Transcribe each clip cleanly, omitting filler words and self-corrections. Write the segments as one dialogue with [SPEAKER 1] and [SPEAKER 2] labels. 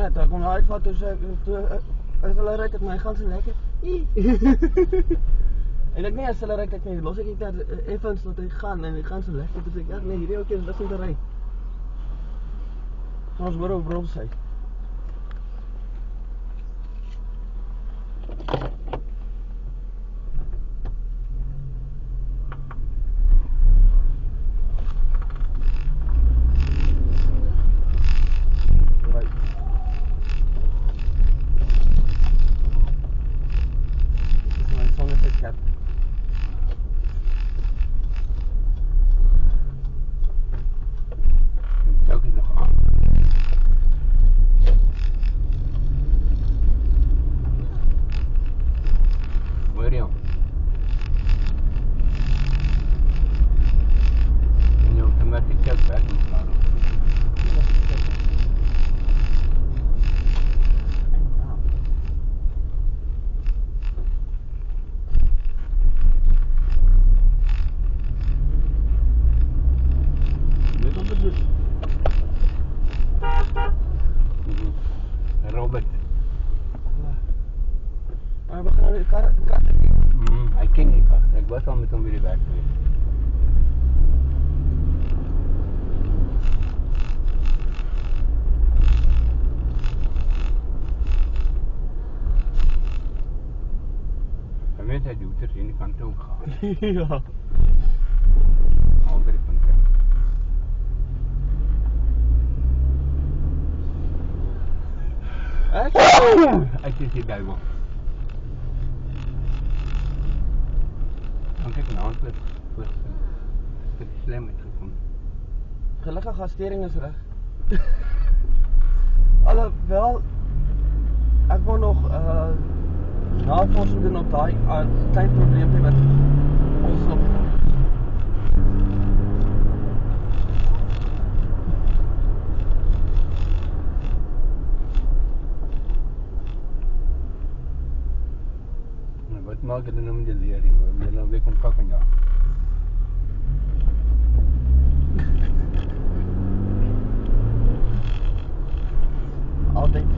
[SPEAKER 1] Nee, toe ek hom uitvat, toe as hulle ry, my gaan so lekker. En ek nie, as hulle ry, ek nie, los ek net daar effens dat hy gaan, en hy gaan so lekker, toe sê ek, nee, hierdie ook is om te ry. Gaan ons hoor hoe brons hy.
[SPEAKER 2] Robert.
[SPEAKER 1] Maar we gaan die kar
[SPEAKER 2] Hy ken die kar. Ek was al met hom by die werk geweest. Hy weet hy doet in die kant ook gaan.
[SPEAKER 1] Ja.
[SPEAKER 2] Al by die punt. Ek is die duiwel. Dan kyk ek na antwoord voor die slim uitgekom.
[SPEAKER 1] Gelukkig haar stering is reg. Alhoewel ek wou nog navorsing doen op daai klein probleempie wat ons nog
[SPEAKER 2] Wat maak dit nou met die leer hier? Wil jy nou weer kom kak aan jou?
[SPEAKER 1] Altyd.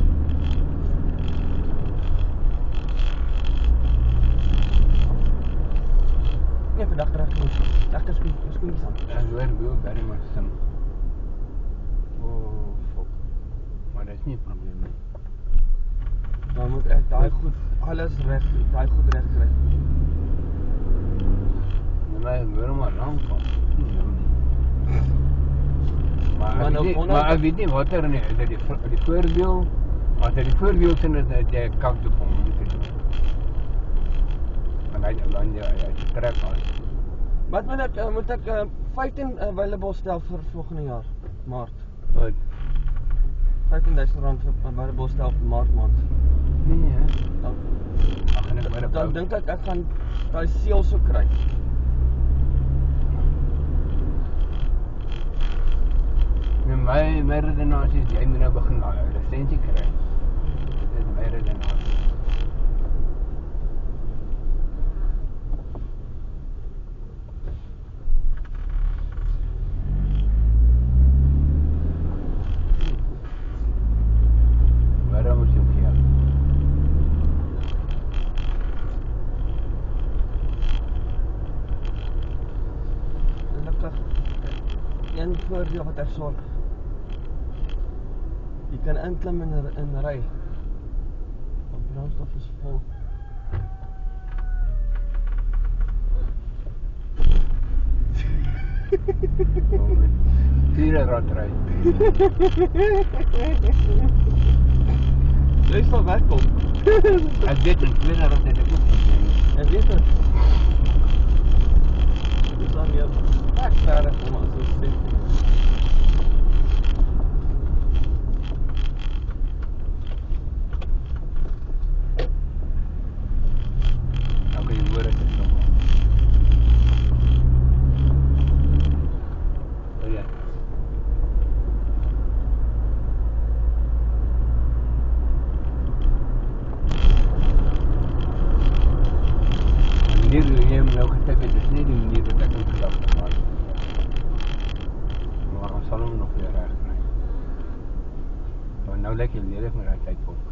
[SPEAKER 1] Nee, vandag reg genoeg. Ek is skoon aan.
[SPEAKER 2] Ek hoor Will Barrymore sing.
[SPEAKER 1] Oh, fuck.
[SPEAKER 2] Maar dit is nie 'n probleem nie.
[SPEAKER 1] Dan moet ek daai goed alles reg, daai goed reg kry.
[SPEAKER 2] Nee, hoor maar lank kom. Maar ek weet nie wat er nie, dat die voorwiel, as hy die voorwiel sien is dat jy kak toe kom om te doen. En hy trek aan.
[SPEAKER 1] Wat moet ek 15 available stel vir volgende jaar, Maart.
[SPEAKER 2] Wat?
[SPEAKER 1] R15,000 vir available stel vir Maart maand.
[SPEAKER 2] Nee, hè?
[SPEAKER 1] Dan dink ek gaan daai seël so kry.
[SPEAKER 2] My redenasie is, jy moet nou begin lisensie kry. Dit is my redenasie. Waarom is jy hier?
[SPEAKER 1] Gelukkig, een voordeel wat ek sorg. Jy kan inklim en ry. Want brandstof is vol.
[SPEAKER 2] Vier rad ry.
[SPEAKER 1] Jy sal wegkom.
[SPEAKER 2] Ek weet in tweede rad het ek ook probleem.
[SPEAKER 1] Ek weet het. Dit is dan meer verder om as ons sê.
[SPEAKER 2] lekker lelijk met die tydvolk.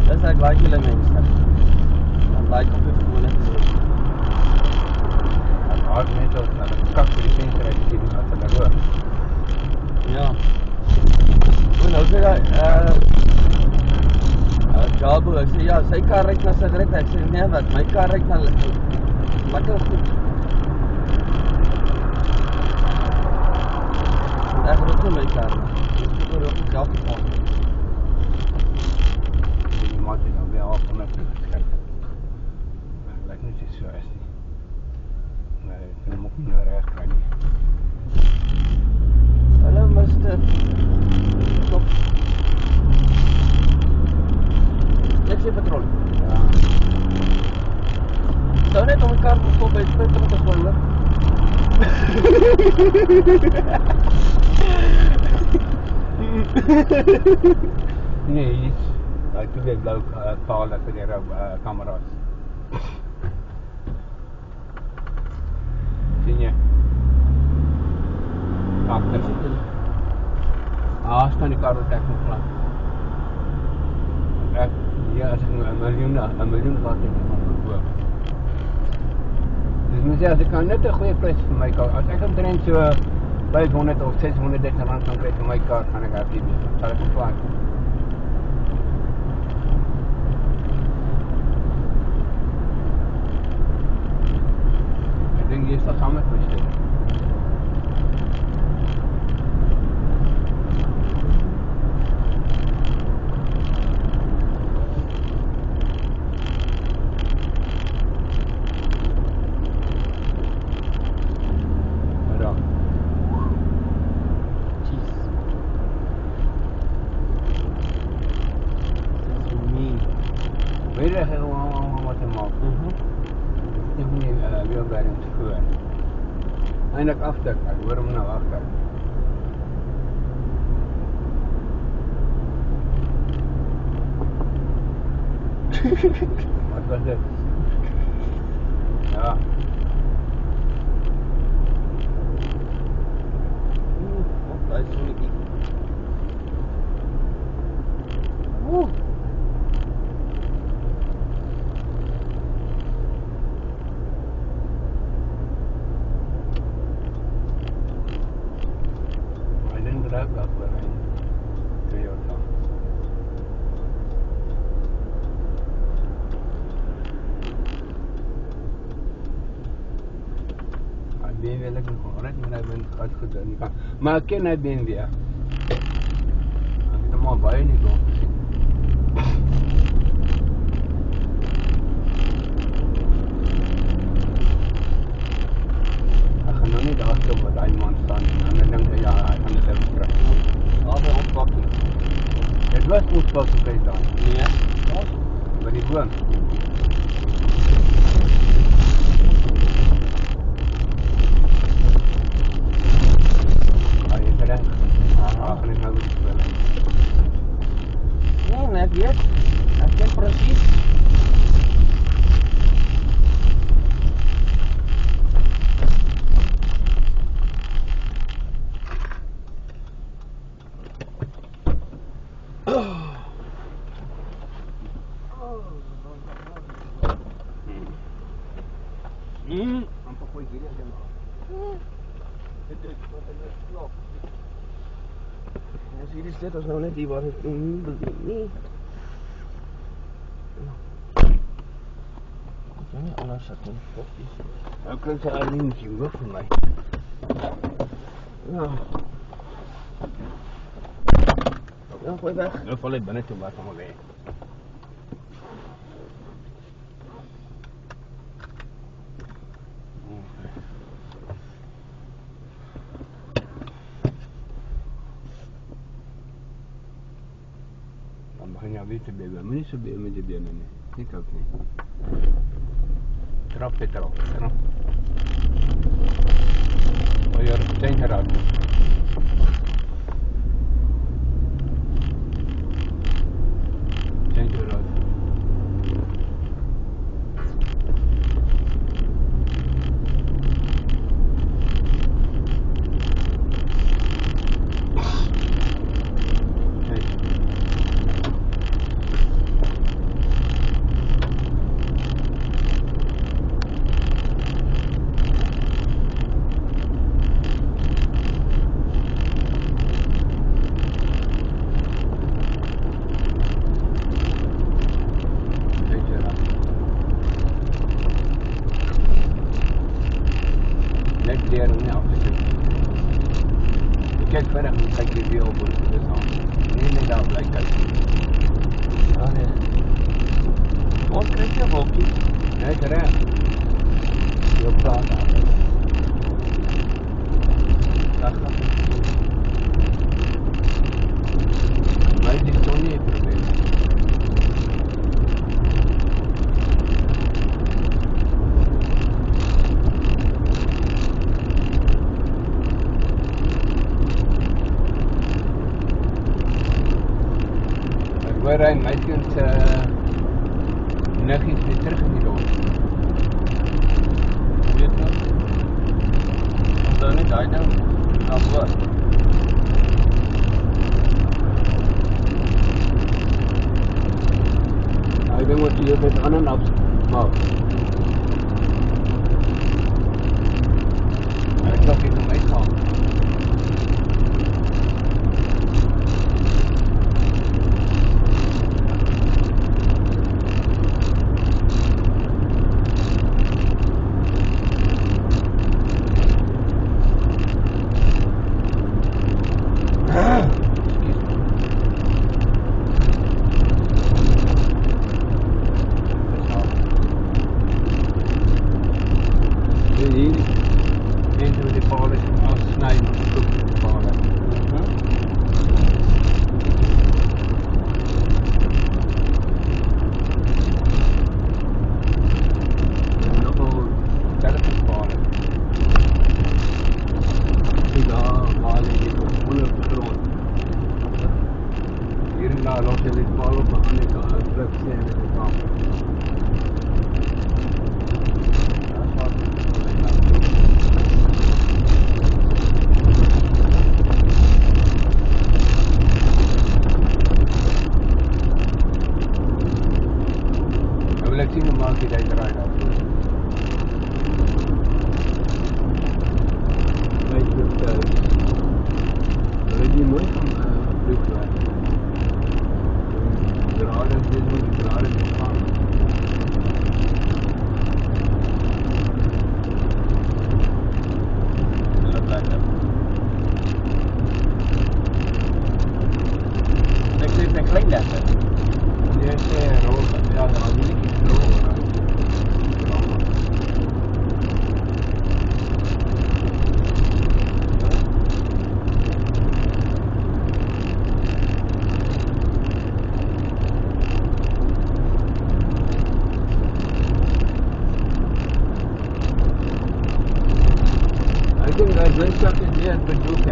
[SPEAKER 1] Dis ek like julle mense. Dan like op die gewone gesit.
[SPEAKER 2] En hard net als een kak voor die venster uit die as hulle rook.
[SPEAKER 1] Ja. O, nou sê hy, Jabo, ek sê, ja, sy kar ryk na sigarette, ek sê, nee wat, my kar ryk na lekker goed. Ek rook nie my kar, ek rook nie self geval.
[SPEAKER 2] Die maat het dan weer af om ek geskryf. Maar ek lyk net so is nie. Nee, ek kan hom ook nie reg kry nie.
[SPEAKER 1] Hallo, mister. Stop. Ek sê patrol.
[SPEAKER 2] Ja.
[SPEAKER 1] Sou net om die kar te stop by die sprinter te gooi, hoor.
[SPEAKER 2] Nee, iets. Toe weer blauw palen vir die kamera's. Sien jy? Agter. Staan die kar wat ek nog laat. Ja, as ek nou 'n miljoen laat ek van verkoop. Dus moet sê, as ek kan net 'n goeie prys vir my kar, as ek omtrent so 500 of 600 rand kan kry vir my kar, gaan ek happy wees. Sal ek ontvang. Ek dink jy is daar saam met my steek. Weet jy gewoon wat jy maak? Jy moet nie wielbearing te voor. Eindelijk afdek, ek hoor hom nou agter. Wat was dit? Ja.
[SPEAKER 1] Wat daai sonnetjie.
[SPEAKER 2] Black Berlin, Toyota. BMW lekker gewoon, red met my gat goed in die kant. Maar ek ken hy BMW. Ek het hom al baie nie daar gesien. Ek gaan nou nie daar stop wat hy man staan en dan dink ek ja, hy gaan dit self kry.
[SPEAKER 1] Albei ontpakking.
[SPEAKER 2] Dit was ontpakking by daar.
[SPEAKER 1] Nee,
[SPEAKER 2] by die boom. Gaan ek nou speel.
[SPEAKER 1] Nee, ek weet. Ek ken presies.
[SPEAKER 2] Amper gooi hierdie ding af.
[SPEAKER 1] Dit is wat ek net klop. As hierdie sit ons nou net hier waar ek nie. Ek kan nie anders sit nie. Koppies.
[SPEAKER 2] Nou kan sy alleen moet jy hoor vir my.
[SPEAKER 1] Ja. Ja, gooi weg.
[SPEAKER 2] Nou val hy binne toe wat hom weg. Dan begin jy weer te bewe. Moenie so bewe met die bene nie. Nie koud nie. Trap petrol. Trap. Oh, jy het 10 geraak. probeer om nie af te sit. Ek kyk verder en kyk die weer op hoe dit is aan. Nie net daar bly kyk.
[SPEAKER 1] Ja nee. Ons kry jy wolkie.
[SPEAKER 2] Nee, ek reg. Jy praat daar.
[SPEAKER 1] Dag.
[SPEAKER 2] Maar dit is toch niet het probleem. Ik hoor hy my kind niggies weer terug in die dorp.
[SPEAKER 1] Weet jy? Onthou net daai ding. Nou voor.
[SPEAKER 2] Hy ding wat jy met aan en af maak. Ek dink ek moet my gaan.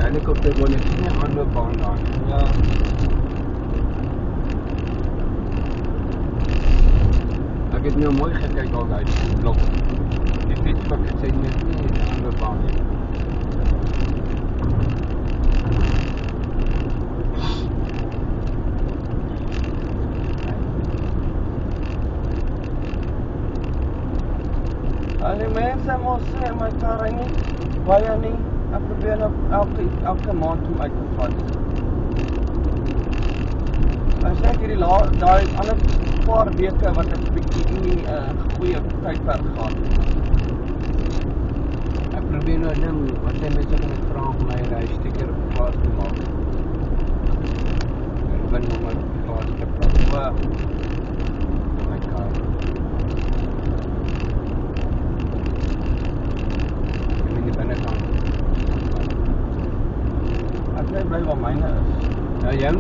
[SPEAKER 2] Helikopter woon ek nie aan die baan daar.
[SPEAKER 1] Ja.
[SPEAKER 2] Ek het nou mooi gekyk al uit die blok. Die fietspak het sy net nie aan die baan nie.
[SPEAKER 1] Al die mense mos sê my kar ry nie baie nie. Ek probeer nou elke maand om uit te vat. As ek hierdie daai ander paar weke wat ek bietjie nie goeie tydperk gehad het.
[SPEAKER 2] Ek probeer nou ding wat sy mense kan ek vra om my sticker op die plaas te maak. En ben nommer op die plaas te plaas. My kar. Ek in die binnekant.
[SPEAKER 1] Ek bly waar myne is.
[SPEAKER 2] Ja, jy,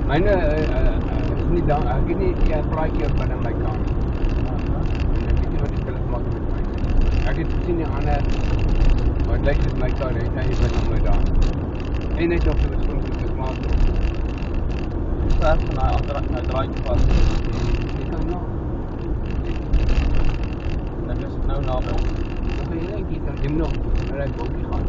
[SPEAKER 2] myne is nie dan, ek het nie die plaatjie op binne my kant. En ek weet nie wat die skil maak met myne. Ek het gesien die ander, wat lyk soos my kar, het hy binne my daar. En net op die skoen soos ek maak.
[SPEAKER 1] Sterk van die ander draaitjie pas.
[SPEAKER 2] Jy kan nou.
[SPEAKER 1] Dit is nou naby ons.
[SPEAKER 2] Dan ben jy net hier, dan jy moet nog naar die bootjie gaan.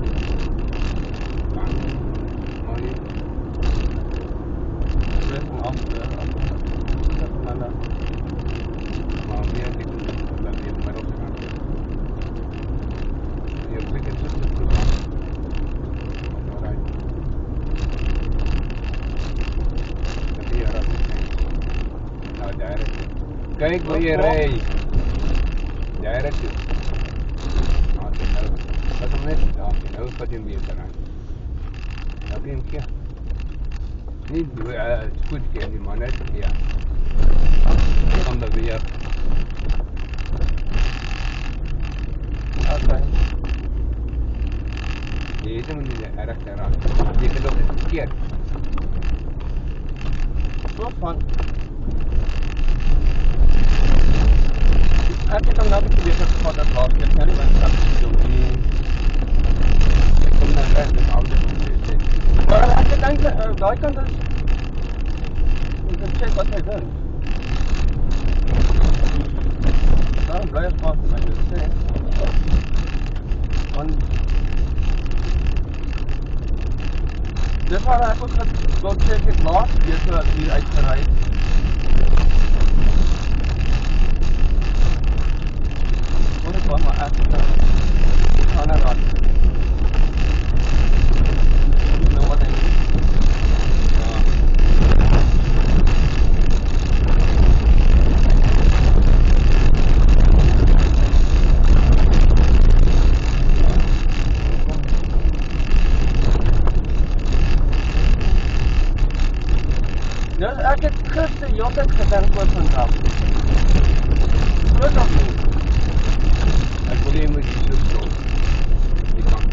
[SPEAKER 2] Kijk waar je rijdt. Jij rijdt. kom net daar, nou vat jy hom beter aan. Nou kan jy hom keer. Nie spoed keer nie, maar net, ja. Van beweeg.
[SPEAKER 1] Okay.
[SPEAKER 2] Jy het hom nie erg te raak. Jy kan ook eens keer.
[SPEAKER 1] Soort van. Ek het hom nou bietjie beter gevat as laas keer, nou nie my stap gedoen.
[SPEAKER 2] Ek kom nou reg, dis ouder om te sê.
[SPEAKER 1] Maar ek dink, daai kant is, jy kan check wat hy doen. Daarom bly ek pas met my sê. Want dis waar ek ook wil check het laas keer toe ek hier uitgery het. Wat ek maar ek gaan na raad. Nou wat hy doen. Dus ek het gister heeltyd gedink oor vandag. Groot of nie?
[SPEAKER 2] Ek wil jy moet so stop. Die kant.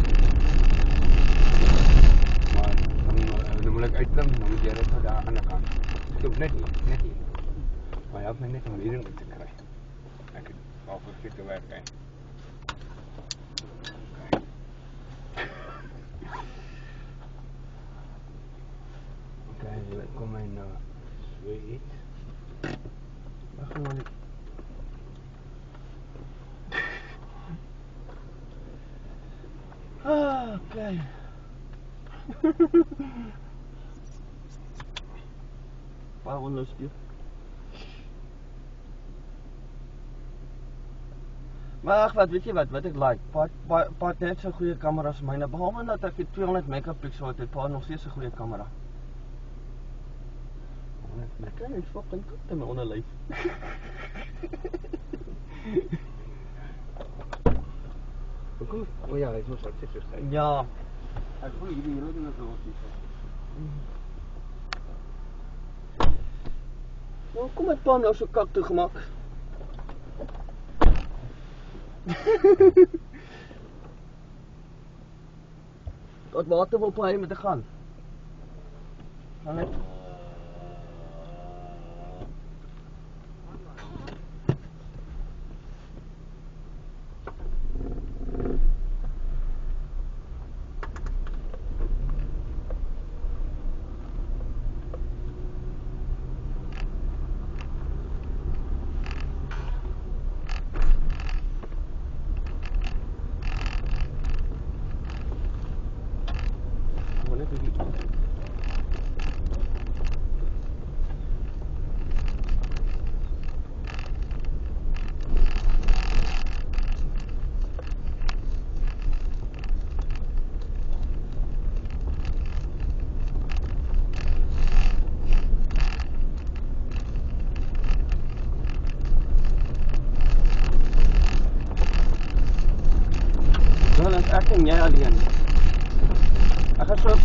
[SPEAKER 2] Maar dan moet ek uitklim, dan moet jy net van daar aan die kant. Stop net hier. Maar help my net om weer in te kry. Ek het al verkeerd te werk, hè. Okay, wat kom my nou? So iets.
[SPEAKER 1] Ek gaan maar nie. Okay. Waar wil nou speel? Maar ag wat, weet jy wat ek like? Pat net so goeie kamera as myne, behalwe dat ek die 200 megapixel het, paar nog steeds 'n goeie kamera. Ek kan net fucking kop in my onderlyf.
[SPEAKER 2] Hoekom? O ja, hy is mos al seker sy.
[SPEAKER 1] Ja.
[SPEAKER 2] Ek voel hierdie hele ding is los hier.
[SPEAKER 1] Nou kom het pa nou so kak toe gemaak. Wat water wil pa hy met te gaan? Gaan net. Dan is ek en jy alleen. Ek gaan so 'n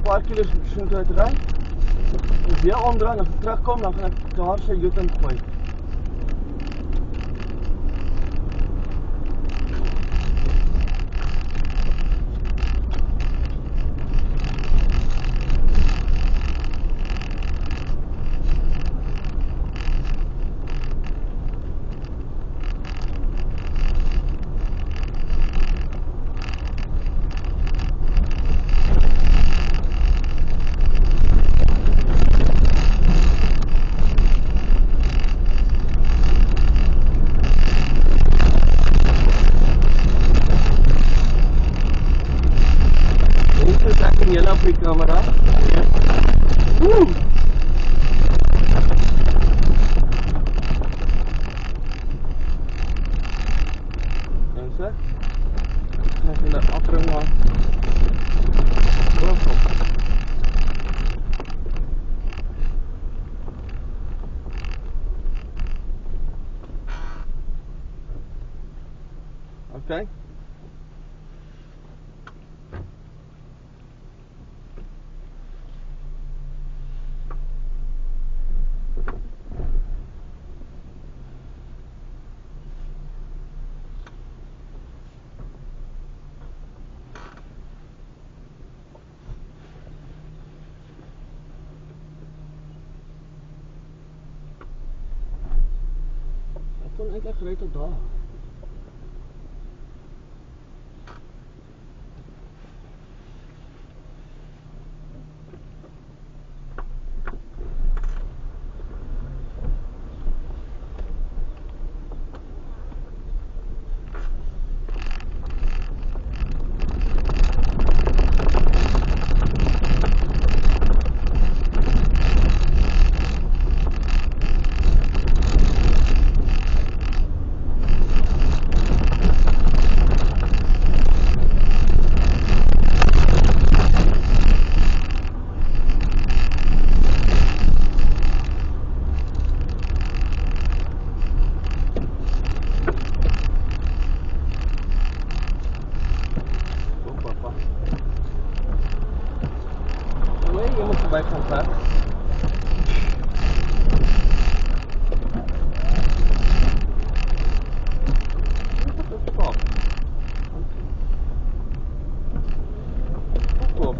[SPEAKER 1] paar kilos so uitry. En weer omdraai en as ek terugkom, dan gaan ek daar sy U-turn gooi. Ek julle op die kamera. Woe! En so? Net in die afdring maar. Kom. Okay. kon eintlik ry tot daar. Bij gaan praten. Stop. Stop.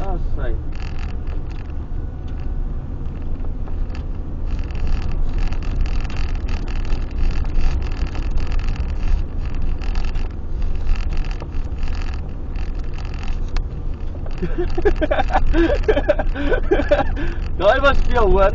[SPEAKER 1] Ah, sei. Daai was veel hoor.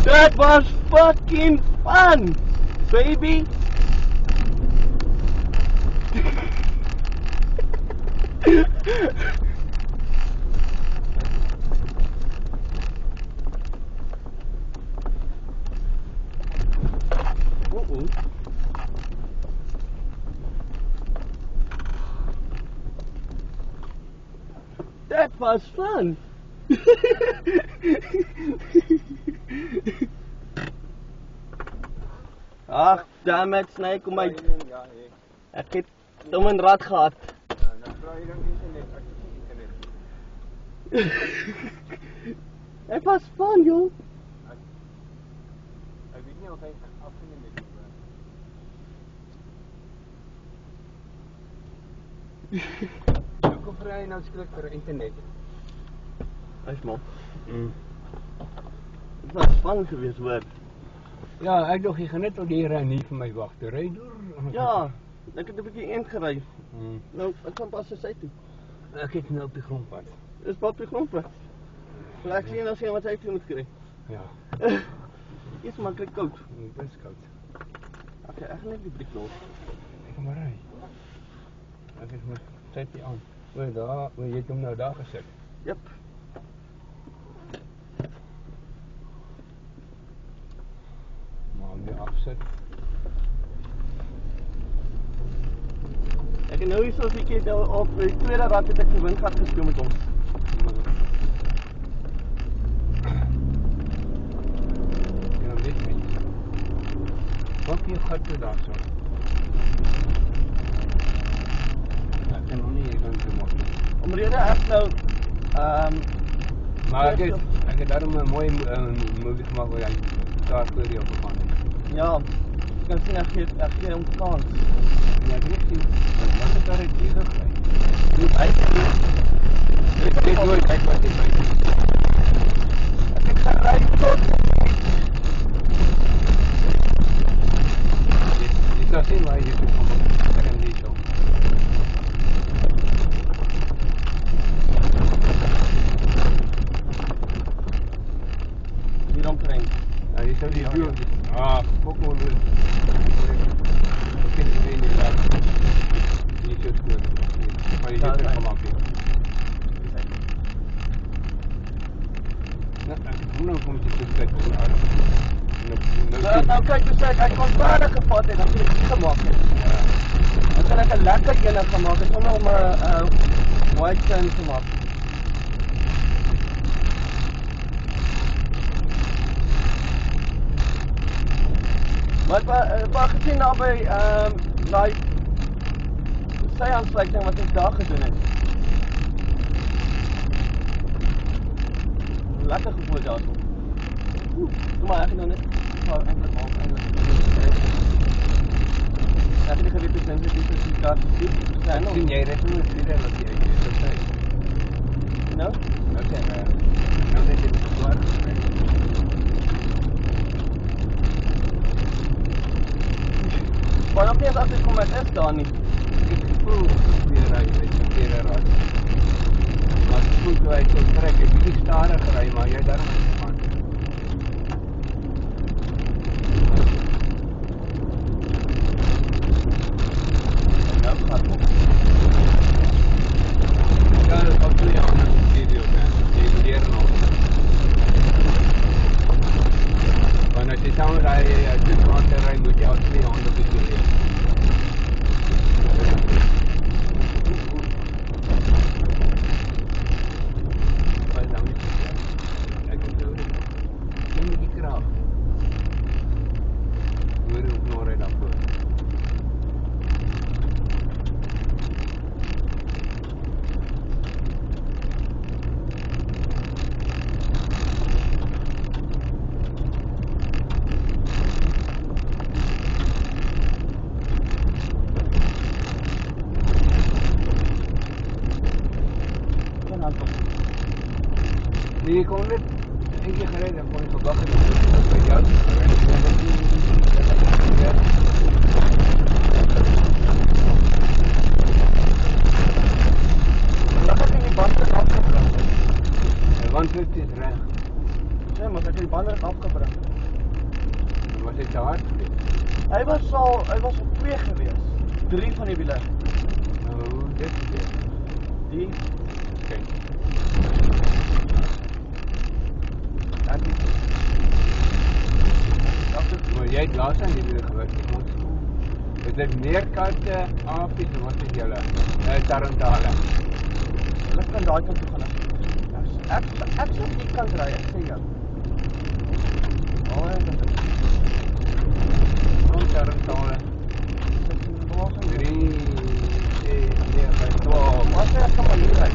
[SPEAKER 1] That was fucking fun, baby. That was fun. Ach, damn it, Snake, kom uit. Ek het hom in rad gehad.
[SPEAKER 2] Nou vra jy dan internet, ek het nie internet.
[SPEAKER 1] It was fun, joh.
[SPEAKER 2] Ek weet nie of hy afgeneem het. Hoekom vra jy nou skrik vir internet?
[SPEAKER 1] Hy's mal. Dit was fun geweest, hoor.
[SPEAKER 2] Ja, ek dog jy gaan net tot hier en hier vir my wag te ry deur.
[SPEAKER 1] Ja, ek het 'n bietjie eind gery. Nou, ek kan pas sy toe.
[SPEAKER 2] Ek het nou op die grondpad.
[SPEAKER 1] Dis op die grondpad. Ek sien nou sien wat hy toe moet kry.
[SPEAKER 2] Ja.
[SPEAKER 1] Eers maar kry koud.
[SPEAKER 2] Dit is koud.
[SPEAKER 1] Okay, ek gaan net die blik los.
[SPEAKER 2] Ek gaan maar ry. Ek het my tydjie aan. Oor daar, jy het hom nou daar gesit.
[SPEAKER 1] Jep.
[SPEAKER 2] Maar om die afsit.
[SPEAKER 1] Ek het nou hier so 'n bietjie op die tweede rad het ek die windgat gespeel met hom.
[SPEAKER 2] Ja, weet jy. Wat jy gat toe daar so. Ek kan nog nie hier gaan doen maar.
[SPEAKER 1] Omrede ek nou
[SPEAKER 2] maar ek het daarom 'n mooi movie gemaak waar hy daar voor die op gegaan het.
[SPEAKER 1] Ja, ek kan sien ek gee hom kans.
[SPEAKER 2] Ja, ek weet nie. Wat het daar uit hier gekry?
[SPEAKER 1] Dit
[SPEAKER 2] Ek weet nooit wat dit is.
[SPEAKER 1] Ek het gery tot
[SPEAKER 2] So die wiel, fok all dit. Ek ken nie die laat. Nie so goed. Maar jy het het gemaakt het. Nou kom jy te kyk hoe uit.
[SPEAKER 1] Nou kyk jy sê, ek kon verder gevat het, dan sê ek nie gemaakt het. Dan kan ek 'n lekker ene gemaakt het, sonder om 'n white sand te maak. Maar ek het gesien daar by daai sy-aansluiting wat ek daar gedoen het. Lekker gevoel daarso. Kom maar, ek het nou net eintlik half eintlik. Ek het nie geweet hoe sensitief is die kaart is.
[SPEAKER 2] Sien jy dit hoe dit wat jy sê?
[SPEAKER 1] Nou?
[SPEAKER 2] Okay, nou net dit swaar.
[SPEAKER 1] Maar nog nie eens agterkom ek is daar nie.
[SPEAKER 2] Ek voel weer raai, weer raai. Maar ek voel toe hy so trek, ek bietjie stadig ry, maar jy daarom gemaak.
[SPEAKER 1] Nou gaan op.
[SPEAKER 2] Ja, dat was 2 jaar na die video, jy leer nog. Want as jy saam ry, jy kan te ry, moet jy al 2 hande video leer. Nee, ik kon net één keer gereden, dan kon ik vandaag in de bij jou.
[SPEAKER 1] Dat heb je die banden afgebracht.
[SPEAKER 2] De wandlift is recht.
[SPEAKER 1] Ja, maar ik heb die banden afgebracht.
[SPEAKER 2] Was hij te hard geweest?
[SPEAKER 1] Hij was op 2 geweest. 3 van die wielen.
[SPEAKER 2] Nou, dit is het.
[SPEAKER 1] Die?
[SPEAKER 2] Kijk. Maar jy het laas aan die wiele gewerkt, is dit meerkante apies of wat is julle? Tarantale.
[SPEAKER 1] Ek kan daai kant toe gaan. Ek sal die kant ry, ek sê jou. Daai kant toe.
[SPEAKER 2] Tarantale. 3, 4, 5, 12.
[SPEAKER 1] Wat sê ek kan maar hier ry?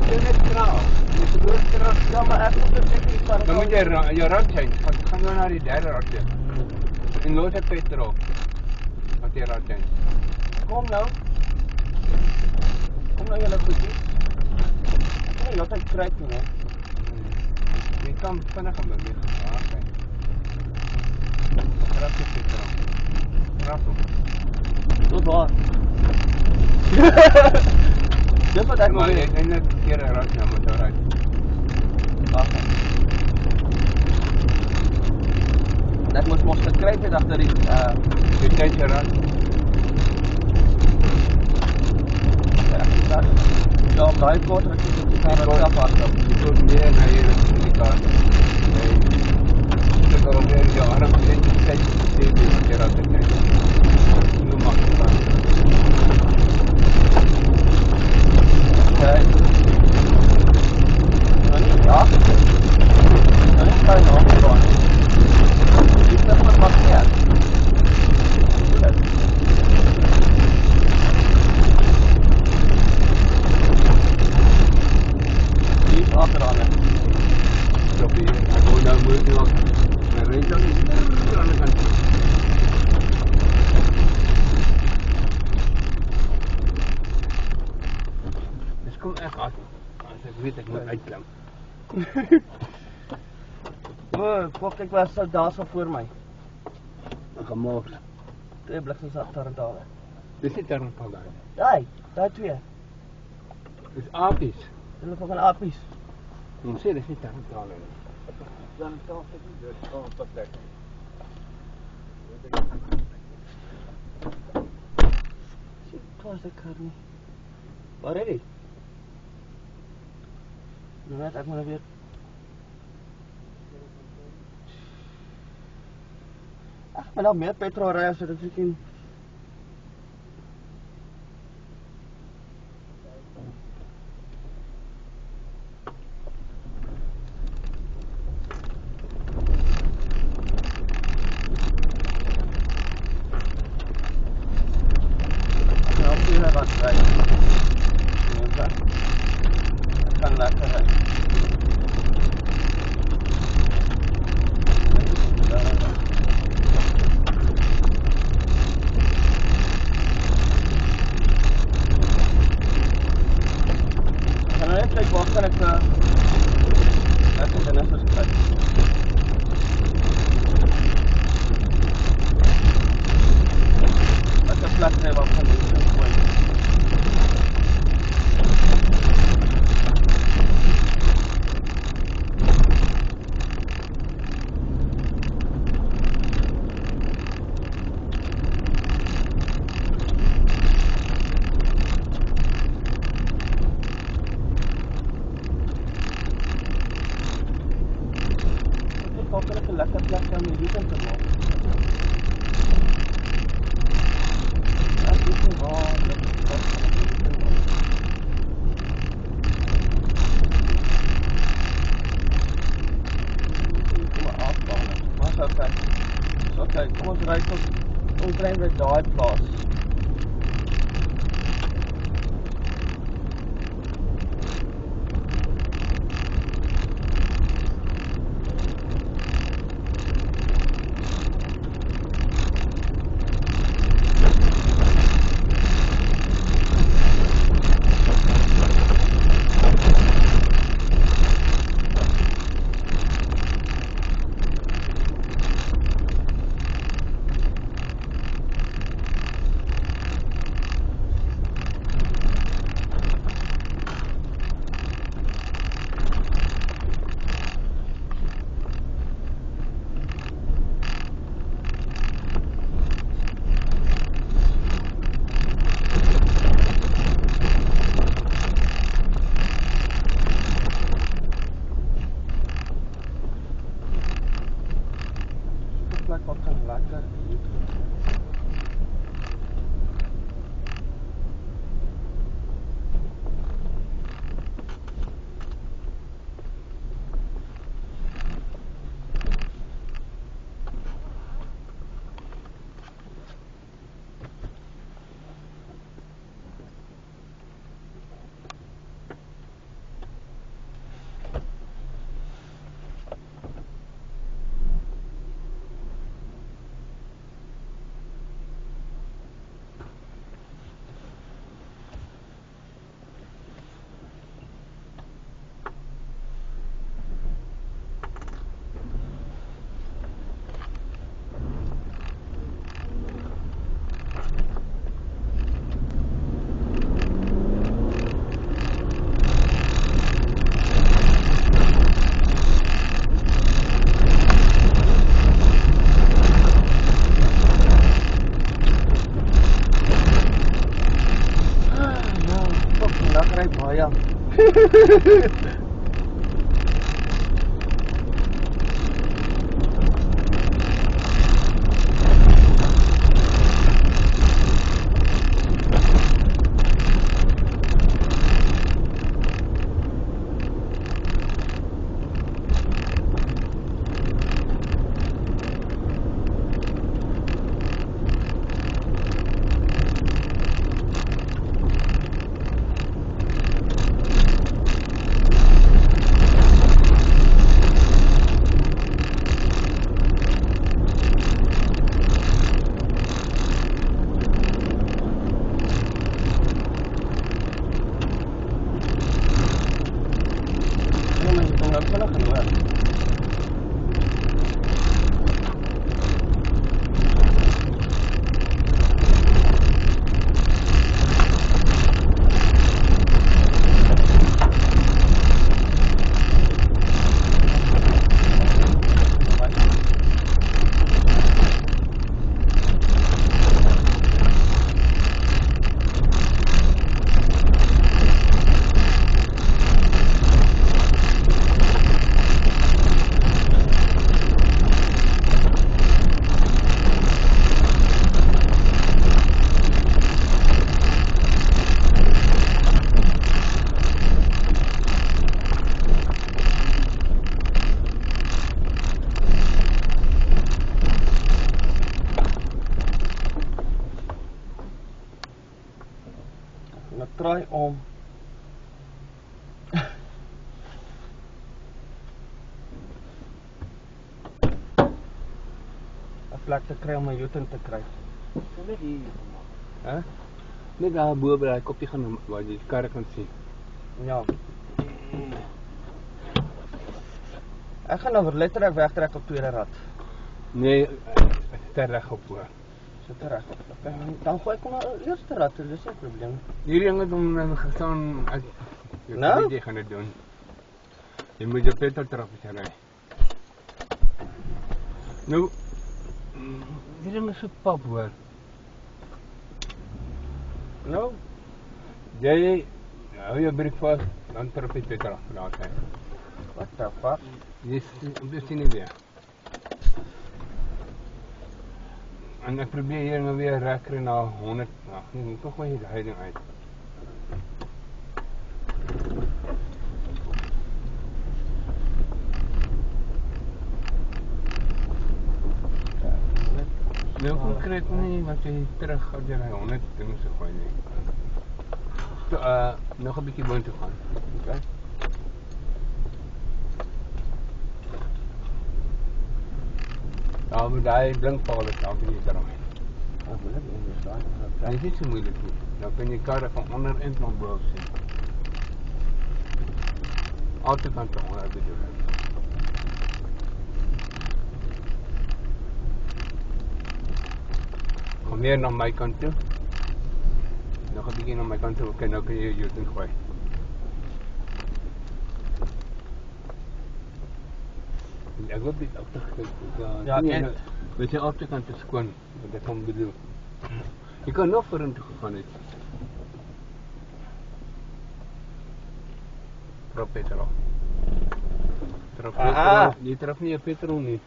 [SPEAKER 2] Dit is net kraal. Dit is groot kraal.
[SPEAKER 1] Ja, maar ek moet dit seker iets
[SPEAKER 2] Dan moet jy jou rad change. Gaan nou na die derde rad toe. En los ek petrol. Wat jy rad change.
[SPEAKER 1] Kom nou julle goedjies. Ek kan nie altyd kry nie, hè.
[SPEAKER 2] Jy kan vinnig aan beweeg. Okay. Rad jy petrol. Rad op.
[SPEAKER 1] Tot waar? Dis wat ek wil
[SPEAKER 2] Maar jy
[SPEAKER 1] weet.
[SPEAKER 2] het net keer 'n rad nou moet ry.
[SPEAKER 1] Wag. Ek moet mos gekryp het agter die
[SPEAKER 2] Jy kyk jy rad.
[SPEAKER 1] Ja, op daai kort ek het die kar op kap afstap.
[SPEAKER 2] Jy moet meer na hier in die kar. Jy kan ook weer jou arm net kyk die jy rad kyk. Nou maak dit dan.
[SPEAKER 1] Okay. Ja. Dan is hy nog gaan. Dis net wat maak jy. Dis agteraan.
[SPEAKER 2] Stop hier. Ek wil nou moet nog my ry dan aan die ander kant. Dis kom ek as ek weet ek moet uitklim.
[SPEAKER 1] Fok, ek was daar so voor my.
[SPEAKER 2] Gemaak.
[SPEAKER 1] 2 bliksem tarantale.
[SPEAKER 2] Dis nie tarantale daai.
[SPEAKER 1] Daai 2.
[SPEAKER 2] Dis apies.
[SPEAKER 1] Hulle van apies.
[SPEAKER 2] Ons sê dis nie tarantale nie.
[SPEAKER 1] Dan kan het niet dus gewoon tot lekker. Close the curtain. Already? Nou net, ek moet weer. Ag, maar nou meer petrol ry as dit miskien. Wat ry. Ja. Ek kan lekker ry. Kan nou net kyk waar kan ek lekker dinge kry. Wat 'n plek kry waar kan mense gooi. Kan ek 'n lekker plek om hierdie te maak. Ek weet nie waar dit is. Kom af dan. Maar okay. Okay, kom ons ry tot ons ry by daai plaas. Wat kan lekker hier. Lekker baie. draai om. 'n plek te kry om my Joten te kry. Net hier gemaak.
[SPEAKER 2] Hè? Net daar bo by daai koppie gaan waar jy die karre kan sien.
[SPEAKER 1] Ja. Ek gaan nou letterlik wegtrek op tweede rad.
[SPEAKER 2] Nee, ter reg op hoor.
[SPEAKER 1] Sit reg. Dan gooi ek hom na eerste rad, dis nie 'n probleem.
[SPEAKER 2] Hierdie ding het hom gestaan as
[SPEAKER 1] Nou?
[SPEAKER 2] jy gaan dit doen. Jy moet jou petrol trappie ry. Nou, die ding is so pap hoor.
[SPEAKER 1] Nou,
[SPEAKER 2] Jy hou jou briek vas, dan trap jy petrol daar sy.
[SPEAKER 1] what the fuck?
[SPEAKER 2] Dis sien nie weer. En ek probeer hier nou weer reg kry na 100. Ag, nee, tog maar hier ding uit. Nou konkreet nie, want jy terug gaan jy na 100 dinge se gooi nie. So, nog 'n bietjie boontoe gaan.
[SPEAKER 1] Okay.
[SPEAKER 2] Daar moet daai blinkpaal is daar by die draai.
[SPEAKER 1] Ek wil net in staan.
[SPEAKER 2] Dit is nie so moeilik nie. Dan kan jy karre van onder en van bo af sien. Altyd kan jy onder bedoel. Kom meer na my kant toe. Nog 'n bietjie na my kant toe. Okay, nou kan jy jou ding gooi. Ek wil dit ook terug.
[SPEAKER 1] Ja, net.
[SPEAKER 2] Weet jy agterkant is skoon, wat ek hom bedoel. Jy kan nog vorentoe gegaan het. Trap petrol. Trap petrol. Jy trap nie 'n petrol nie.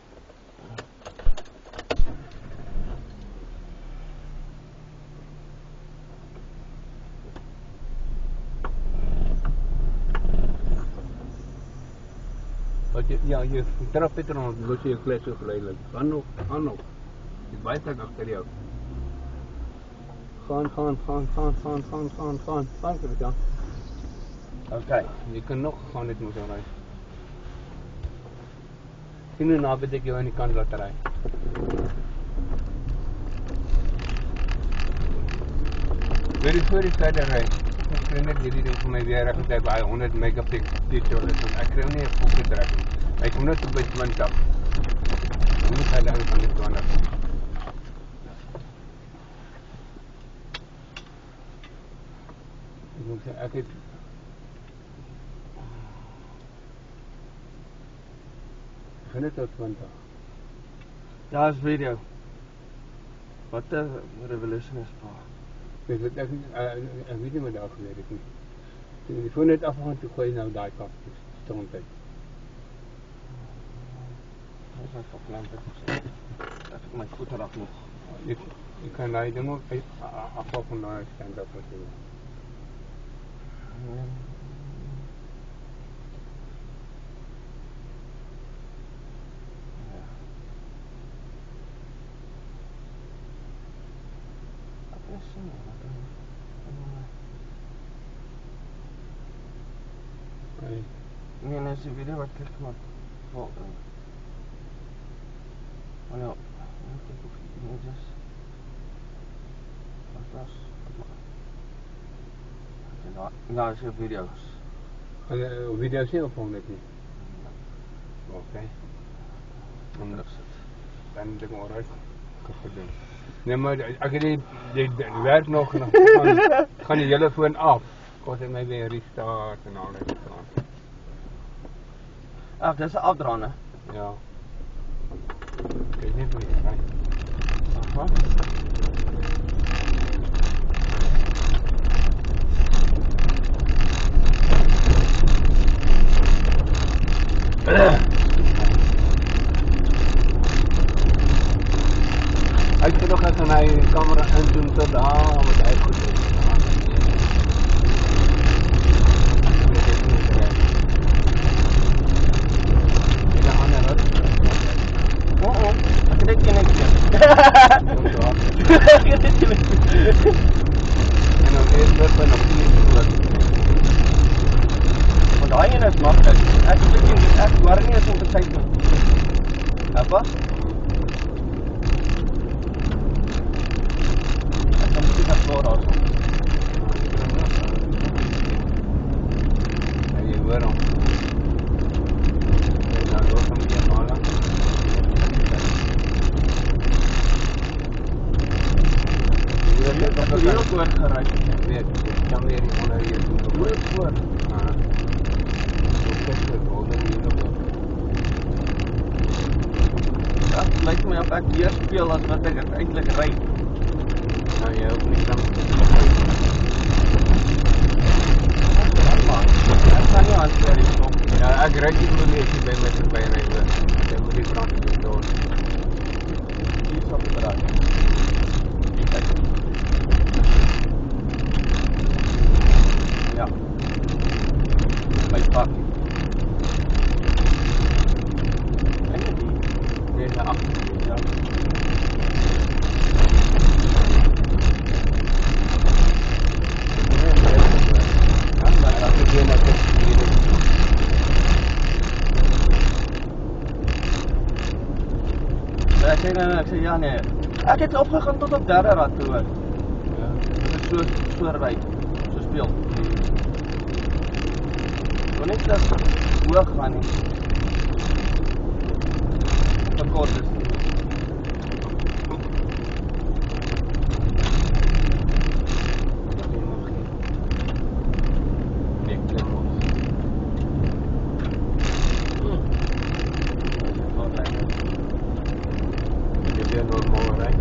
[SPEAKER 2] Ja, jy trap petrol, dus jy klets so geleidelik. Gaan nog. Die buitekant agter jou. Gaan, Christian.
[SPEAKER 1] Okay.
[SPEAKER 2] Jy kan nog gaan dit moet ry. Sien hoe naby ek jou aan die kant laat ry. Weer is voor die verder ry. Ek kry net hierdie ding vir my weer reg op by 100 megapixel is en ek kry nie 'n fokus trek nie. Ek kom net op by 20. Ek moet hy dan van die 20. Ek moet sê ek het gaan net tot 20.
[SPEAKER 1] Ja, is video. Wat 'n revolution is pa.
[SPEAKER 2] Ek weet nie wat daar gebeur het nie. Toe die foon net afgaan toe gooi nou daai kap stond uit.
[SPEAKER 1] Dis net op lamp het. Ek my voet eraf nog.
[SPEAKER 2] Jy kan daai ding ook afval van daai stand up wat jy.
[SPEAKER 1] Nee, nee, die video wat ek gemaak. Vol. Oh ja. Ek hoef nie just. Wat was? Ja, is video's.
[SPEAKER 2] Video's nie op hom net nie. Okay.
[SPEAKER 1] Onder sit.
[SPEAKER 2] Dan dink maar reg. Gedoen. Nee, maar ek het die werk nog gaan die hele foon af. Kos ek my weer restart en al dit.
[SPEAKER 1] Ag, dis 'n afdraande.
[SPEAKER 2] Ja. Kyk net hoe jy ry.
[SPEAKER 1] Aha.
[SPEAKER 2] Ek het nog gaan na die kamera indoen tot daar wat hy goed is.
[SPEAKER 1] Ek ken ek. En
[SPEAKER 2] dan weer by nog nie
[SPEAKER 1] of ek weer speel as wat ek eintlik ry.
[SPEAKER 2] Nou jy ook nie kan.
[SPEAKER 1] Ek kan nie hanteer die stop.
[SPEAKER 2] Ja, ek ry nie meer as jy by my verby ry. Ek moet die brand door.
[SPEAKER 1] Hier is op die draad. Ja. My pak.
[SPEAKER 2] Nee, daar agter.
[SPEAKER 1] Ja. Ek sê ja nee. Ek het opgegaan tot op derde rad toe hoor.
[SPEAKER 2] Ja.
[SPEAKER 1] Dit is so ry, so speel. Want net dat hoog gaan nie. Verkort is.
[SPEAKER 2] Nee, klim ons. Dit is normaal ry.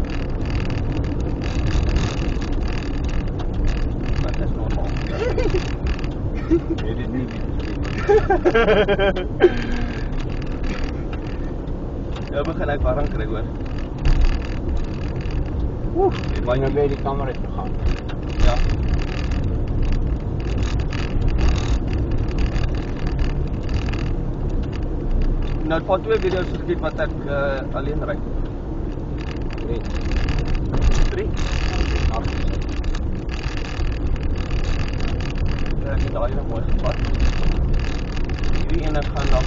[SPEAKER 1] Dat is normaal.
[SPEAKER 2] Nee, dit is nie.
[SPEAKER 1] Ja, begin ek warm kry hoor.
[SPEAKER 2] Maar nou weer die camera gegaan.
[SPEAKER 1] Ja. Nou het 2 video's geskiet wat ek alleen ry.
[SPEAKER 2] 3.
[SPEAKER 1] 3? Ek het daai nog mooi gevat. Hierdie ene gaan dan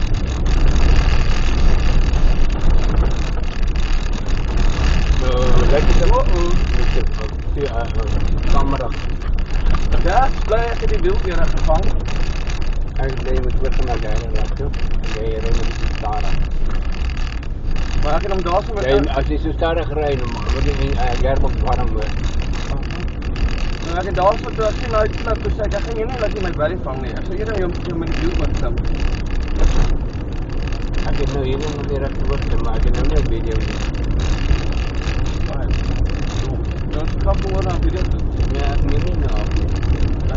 [SPEAKER 2] Lekker te camera.
[SPEAKER 1] Ja, bly ek het die wiel weer gevang.
[SPEAKER 2] Ek bly met weer van daar raak toe. Jy ry met die stadig.
[SPEAKER 1] Maar ek het hom daar so met
[SPEAKER 2] As jy so stadig ry, dan word jy gerb warm word.
[SPEAKER 1] Nou ek het daar so toe ek sien nou klip toe sê ek gaan nie laat jy my baie vang nie. Ek sê eerder jy met die wiel moet klim.
[SPEAKER 2] Ek het nou hier nog meer reg geword, maar ek het nou nie 'n video nie.
[SPEAKER 1] Dan skap gewoon na video toe.
[SPEAKER 2] Nee, ek neem nie nou af nie. Ja,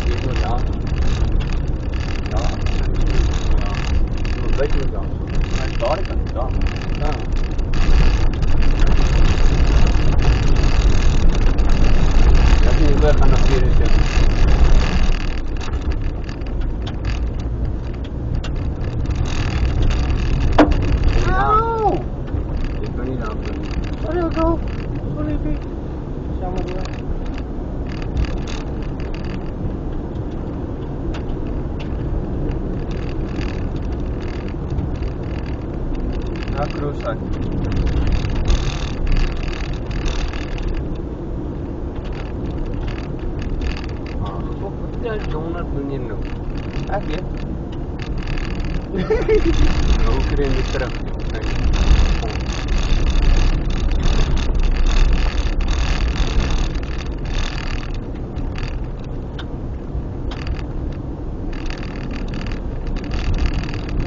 [SPEAKER 2] hier is daar.
[SPEAKER 1] Ja.
[SPEAKER 2] Ja. Moet weet jy dan.
[SPEAKER 1] Maar daar kan ek daar.
[SPEAKER 2] Ja. Dat is weer gaan nog hier is.
[SPEAKER 1] Au!
[SPEAKER 2] Dit kan nie daar bly.
[SPEAKER 1] Sorry go. Sorry big. Jammer hoor. Ja, cruise uit.
[SPEAKER 2] Ja, Jonas doen nie nou.
[SPEAKER 1] Ek weet.
[SPEAKER 2] Nou kry jy terug.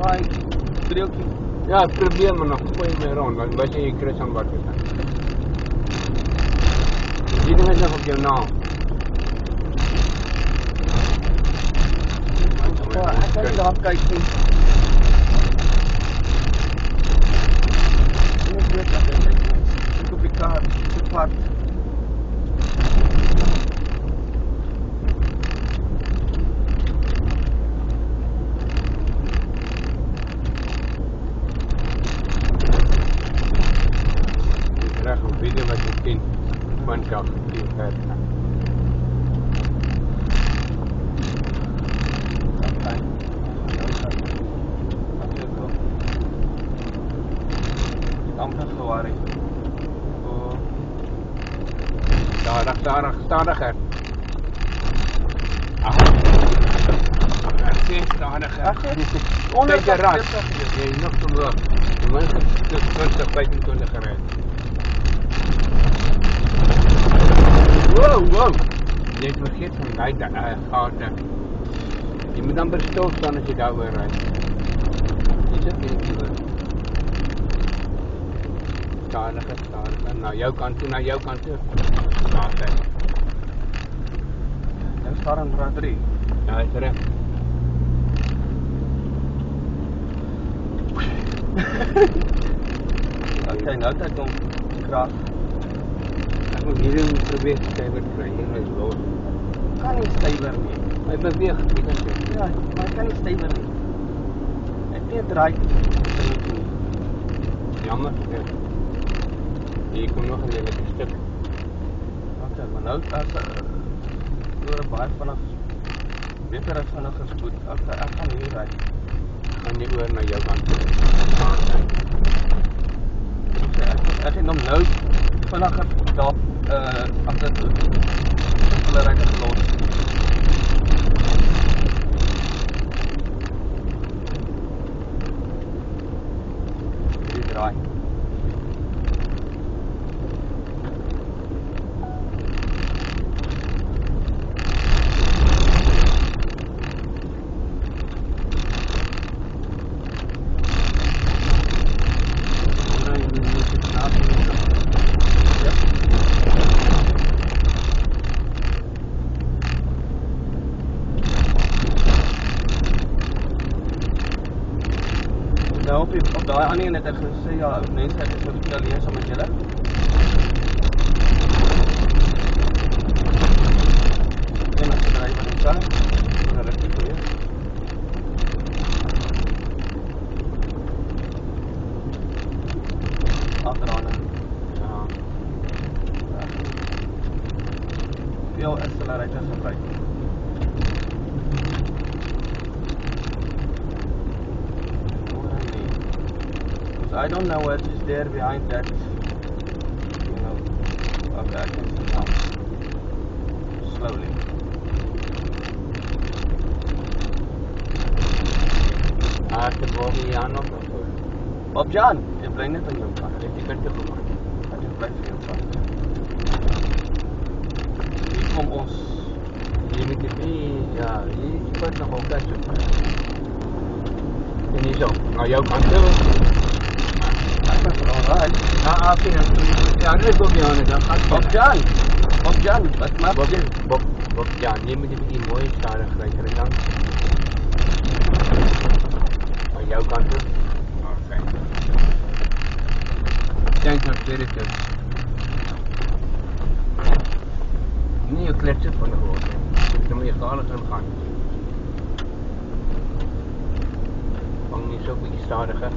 [SPEAKER 1] Ai, breekie.
[SPEAKER 2] Ja, probeer maar nog gooi my rond, want wat jy kry aan wat is. Die ding is nog op jou naam.
[SPEAKER 1] Ek kan nie daar kyk nie. Ek weet dat ek op die kar gepark.
[SPEAKER 2] Reg op video wat jy sien, van kaf, die ver.
[SPEAKER 1] Amper gewaar het.
[SPEAKER 2] Stadiger. Ek sê stadiger.
[SPEAKER 1] Onder
[SPEAKER 2] die ras. Jy nog te hoog. Jy moet dit 20-25 gery. Wow. Jy het vergeet van daai gate. Jy moet dan stil staan as jy daar oor ry. Jy sit nie oor. stadiger. Na jou kant toe. Okay.
[SPEAKER 1] Dan staan in rad 3.
[SPEAKER 2] Ja, is reg.
[SPEAKER 1] Okay, nou het hom krag.
[SPEAKER 2] Ek moet hierdie probeer stywer kry. Hier is los.
[SPEAKER 1] Kan nie stywer nie.
[SPEAKER 2] Hy beweeg, jy kan sê.
[SPEAKER 1] Ja, maar hy kan nie stywer nie. Ek weet draai.
[SPEAKER 2] Jammer. Ja. Hier kom nog 'n lelike stuk.
[SPEAKER 1] Okay, maar nou as oor baie vinnig beter as vinnig gespoed. Okay, ek gaan hier ry.
[SPEAKER 2] Gaan jy oor na jou kant toe.
[SPEAKER 1] Ek het hom nou vinniger daar agter toe. Hulle ry dit los. Die draai. Nou op daai ander een het ek gesê ja, mense ek is so alleen saam met julle. En as jy ry met die kar, dan ry jy weer. Agteraan.
[SPEAKER 2] Ja.
[SPEAKER 1] Veel accelerator gebruik. I don't know what is there behind that, you know, okay, I can see now, slowly.
[SPEAKER 2] Ek het wel hier aan nog so.
[SPEAKER 1] Bob Jan, jy bly net aan jou kant.
[SPEAKER 2] Ek het dit gemaak.
[SPEAKER 1] Ek bly vir jou kant. Hier kom ons.
[SPEAKER 2] Jy moet dit ja, hier moet nog op kyk. En hier zo, na jou kant toe.
[SPEAKER 1] Alright.
[SPEAKER 2] Ja, nu is Bob Jan, dan gaat
[SPEAKER 1] Bob Jan, wat maak jy?
[SPEAKER 2] Bob Jan, jy moet die mooi stadig ry kry dan. Aan jou kant toe. Okay. Kijk naar dit dus. Nie 'n kletsje van die rood. Dit moet jy stadig gaan. Vang nie so 'n bietjie stadiger.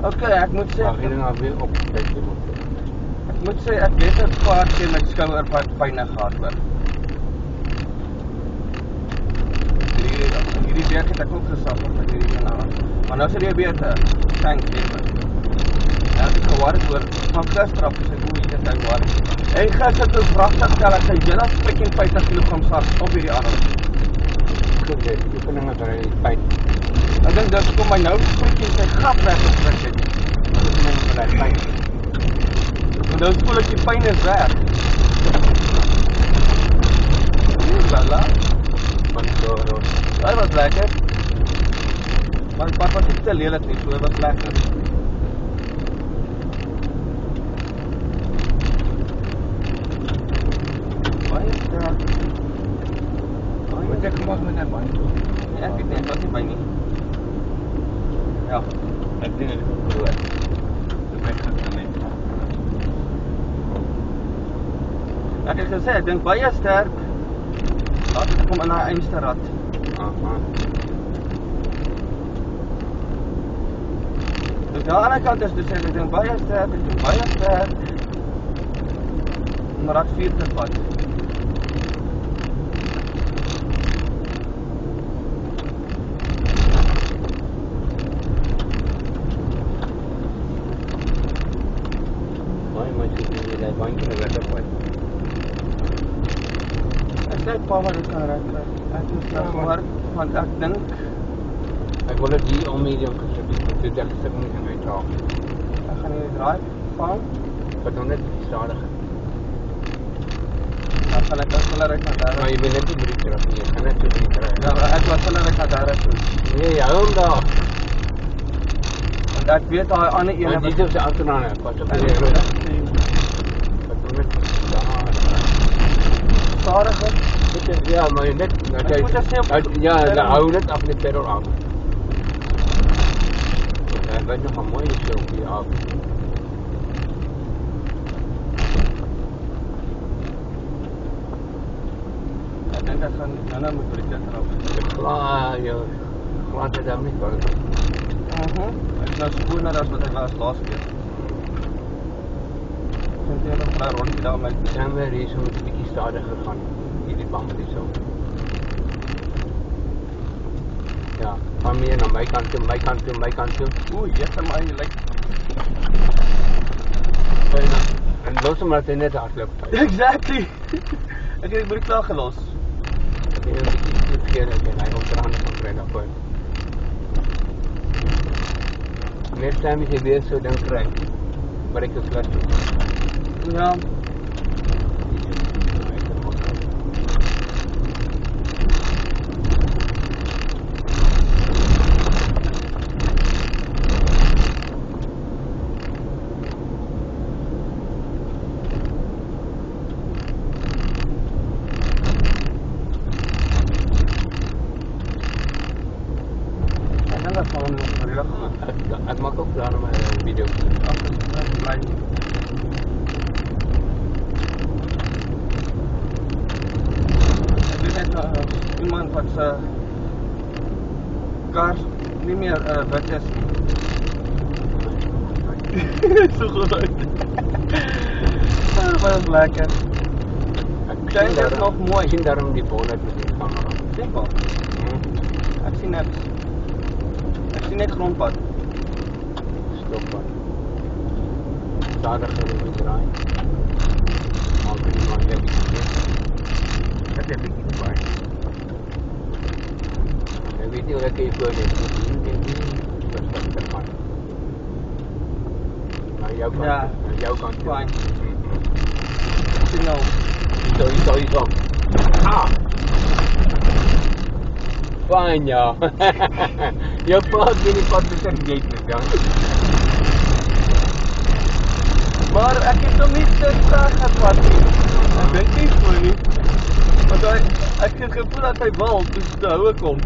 [SPEAKER 1] Okay, ek moet sê
[SPEAKER 2] ek weer op kyk jy moet.
[SPEAKER 1] Ek moet sê ek het 'n paar keer my skouer wat pyne gehad hoor. Hierdie week het ek ook gesuffer met hierdie kanaal. Maar nou is dit beter. Thanks David. Ek het gehoor oor van gister af gesê hoe dit nou was. Hey, gister het 'n vragtuig ek sy hele freaking 50 kg sak op hierdie arm.
[SPEAKER 2] Goed, jy kan net ry pyn.
[SPEAKER 1] Ek dink dit kom my nou freaking sy gat weggestrik het.
[SPEAKER 2] Dit is net vir daai pyn.
[SPEAKER 1] En nou voel ek die pyn is weg. Lala.
[SPEAKER 2] Want so roos.
[SPEAKER 1] Dit was lekker. Maar die pad was nie te lelik nie, so dit was lekker. Baie sterk.
[SPEAKER 2] Moet ek kom met 'n band toe.
[SPEAKER 1] Ja, ek weet wat nie by nie. Ja,
[SPEAKER 2] Ek dink dit is goed. Dit maak dit net.
[SPEAKER 1] ek het gesê, ek dink baie sterk. Laat dit kom in haar einste rad.
[SPEAKER 2] Aha.
[SPEAKER 1] Dus aan die ander kant is dit sê, ek dink baie sterk. Om rad 4 te vat. kyk pa wat ek kan regkry. Ek moet nou gewerk, want ek dink
[SPEAKER 2] ek wil dit hier om medium gesit het. Dit ek sit nie in my draag.
[SPEAKER 1] ek gaan hier draai vang.
[SPEAKER 2] Wat dan net stadiger.
[SPEAKER 1] Dan gaan ek accelerate na daar.
[SPEAKER 2] Maar jy wil net nie drie terug nie. Jy gaan net so drie terug.
[SPEAKER 1] Ja, maar ek wil accelerate na daar toe.
[SPEAKER 2] Nee, hou hom daar.
[SPEAKER 1] Want ek weet daai ander ene
[SPEAKER 2] Want hier is die agteraan. Pas op die rood. Wat dan net
[SPEAKER 1] stadiger.
[SPEAKER 2] Ja, maar jy net
[SPEAKER 1] Ek moet dit sê op
[SPEAKER 2] ja,
[SPEAKER 1] pedal.
[SPEAKER 2] dan hou net af die pedal af. Ek weet nog 'n mooi filmpie af.
[SPEAKER 1] Ek dink ek gaan nou moet breek trap.
[SPEAKER 2] Klaar, joh. Klaar dit dan nie wel.
[SPEAKER 1] Ek is nou skoner as wat ek was laas keer. Ek vind jy nog 'n rondjie daar met
[SPEAKER 2] Samen hier so 'n bietjie stadiger gaan. Hierdie band hier so. Ja, van meer na my kant toe, my kant toe, my kant toe.
[SPEAKER 1] oeh, jette my like
[SPEAKER 2] En los hom dat hy net hardloop.
[SPEAKER 1] exactly. Ek het die broek klaar gelos.
[SPEAKER 2] Ek het 'n bietjie te gee dat hy onderaan kan kry daarvoor. Next time jy weer so dan kry. Maar ek is klaar.
[SPEAKER 1] Ja, ek dink dat gaan nog regtig goed.
[SPEAKER 2] Ek maak ook planne om 'n video te doen.
[SPEAKER 1] Ek bly. Ek weet net iemand wat se kar nie meer wit is nie. So goed uit. Maar is lekker. Klein is nog mooi.
[SPEAKER 2] Ek sien daarom die bonnet met die kamera.
[SPEAKER 1] Simpel. Ek sien niks. Ek sien net grondpad.
[SPEAKER 2] Stop maar. Stadiger in die draai. Maak dit maar net bietjie. Dat het bietjie baie. Ek weet nie hoe ek hier voor net jou kant.
[SPEAKER 1] Ja.
[SPEAKER 2] Aan jou kant.
[SPEAKER 1] Fine. Sien nou.
[SPEAKER 2] Zo. Ah! Fine, ja. Jou plaat in die pad is echt gate met dan.
[SPEAKER 1] Maar ek het hom nie te ver gevat nie. Ek dink nie so nie. Want ek het gevoel dat hy wil, toe hou ek hom.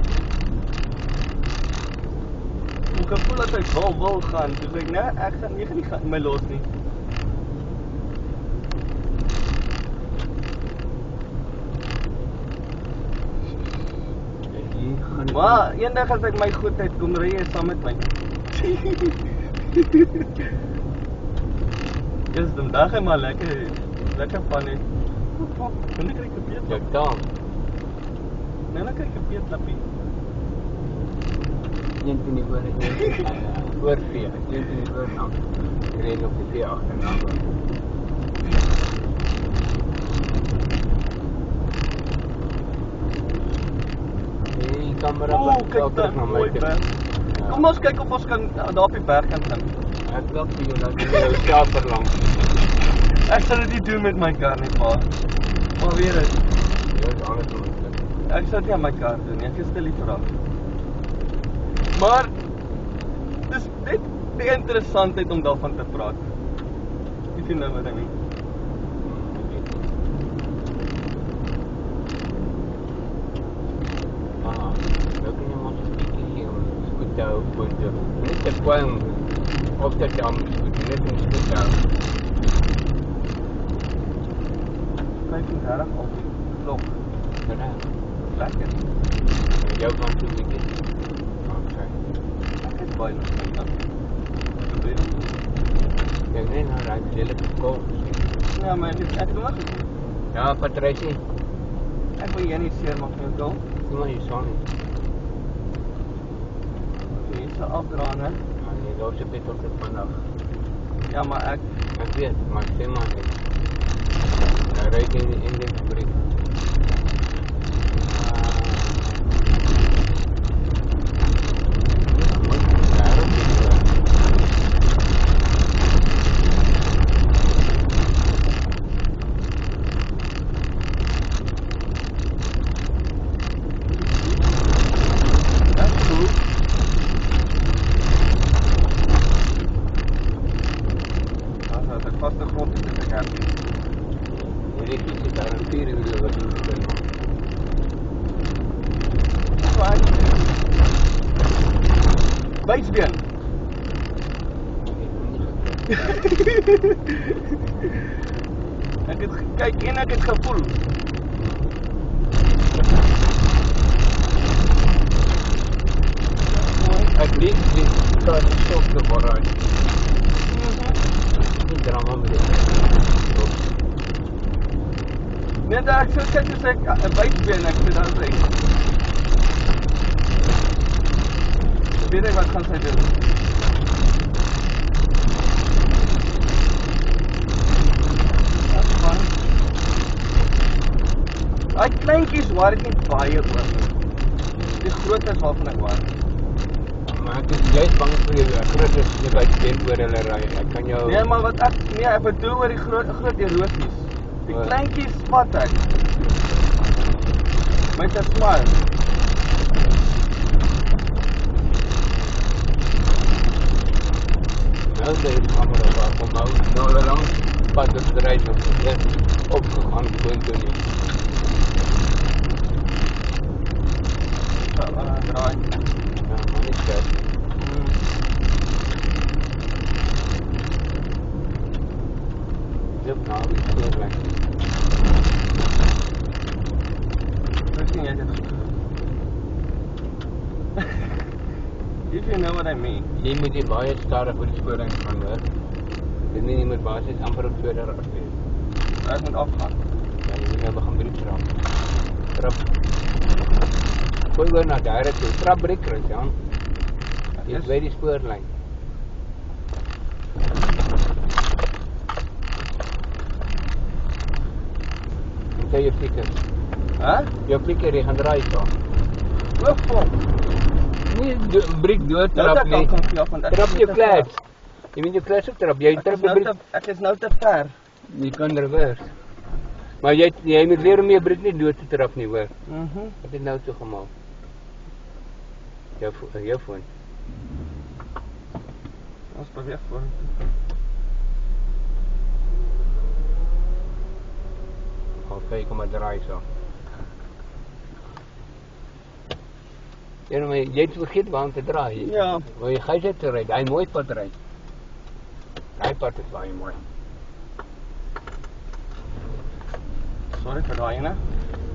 [SPEAKER 1] Ek het gevoel dat hy wil gaan, toe sê ek, nee, ek gaan nie gaan my los nie. Maar eendag as ek my goed het, kom ry jy saam met my. Dis vandag is maar lekker van het. Dan kry ek 'n beet.
[SPEAKER 2] Ja, dan.
[SPEAKER 1] Nee, dan kry ek 'n beetlappie.
[SPEAKER 2] Een in die oorvee. Een in die oornaam. Ek ry op die vee agterna. Kamera
[SPEAKER 1] kyk dan, mooi berg. Kom ons kyk of ons kan daar op die berg kan klim.
[SPEAKER 2] Ek dink jy dat jy self verlang.
[SPEAKER 1] Ek sal dit nie doen met my kar nie, pa. Maar weer dit.
[SPEAKER 2] Dit is alles wat
[SPEAKER 1] Ek sal dit nie aan my kar doen nie. Ek is te lief vir haar. Maar dis net die interessantheid om daarvan te praat. Weet jy nou wat ek meen?
[SPEAKER 2] Net te kwam of dat jy net in skoot.
[SPEAKER 1] 35 op die klok.
[SPEAKER 2] Ja.
[SPEAKER 1] Lekker.
[SPEAKER 2] Jou kant toe bietjie. Okay.
[SPEAKER 1] Ek het baie nog my kant.
[SPEAKER 2] Ek nee, nou raak jy lekker koud.
[SPEAKER 1] Ja, maar ek het nog.
[SPEAKER 2] Ja, Patricia.
[SPEAKER 1] Ek wil jy nie seer maak met jou.
[SPEAKER 2] Kom maar hier saam.
[SPEAKER 1] Jy sal afdraan, hè?
[SPEAKER 2] Nee, daar is 'n bietjie tot vanaf.
[SPEAKER 1] Ja, maar ek
[SPEAKER 2] weet, maar sê maar net. Ry in die fabriek. stuur en wat jy moet doen.
[SPEAKER 1] Buitsbeen. Ek het gekyk en ek het gevoel.
[SPEAKER 2] Ek lief die sok te vooruit. Die drama met dit.
[SPEAKER 1] Net ek so kyk as ek 'n buitsbeen ek sê dan sê. Weet jy wat gaan sy doen? Hy kleintjies waar dit nie baie oor nie. Die grootes waarvan ek waar.
[SPEAKER 2] Maar ek is juist bang vir die grootes jy buitsbeen oor hulle ry. Ek kan jou
[SPEAKER 1] Nee, maar wat ek bedoel oor die groot erosies. Die kleintjies vat ek. Met 'n smile.
[SPEAKER 2] nou die kamera waar kom nou langs pad het ry opgegaan gewoon toe nie.
[SPEAKER 1] Draai.
[SPEAKER 2] Ja, maar nie skep. Jyp nou, die spoorlijn.
[SPEAKER 1] Ek sien jy dit goed. If you know what I mean.
[SPEAKER 2] Jy moet die baie stadig oor die spoorlijn gaan hoor. Dit nie moet basis amper op 2 daar afwees.
[SPEAKER 1] Ek moet afgaan.
[SPEAKER 2] Ja, jy moet nou begin breek trap. Gooi oor na daar toe. Trap breek kry, Jan. Jy is by die spoorlijn. En sê jou flikker. Jou flikker, jy gaan draai so.
[SPEAKER 1] Oopvol.
[SPEAKER 2] Nie breek dood trap nie. Trap jou klets. Jy moet jou klets ook trap. Jy trap jou breek.
[SPEAKER 1] Ek is nou te ver.
[SPEAKER 2] Jy kan reverse. Maar jy moet leer om jou breek nie dood te trap nie, hoor. Wat het nou toe gemaak? Jou foon.
[SPEAKER 1] Ons beweeg voor.
[SPEAKER 2] Okay, kom maar draai so. Ja, maar jy het vergeet waar om te draai.
[SPEAKER 1] Ja.
[SPEAKER 2] Maar jy gaan dit ry, daai mooi pad ry. Daai pad is baie mooi.
[SPEAKER 1] Sorry vir daai ene.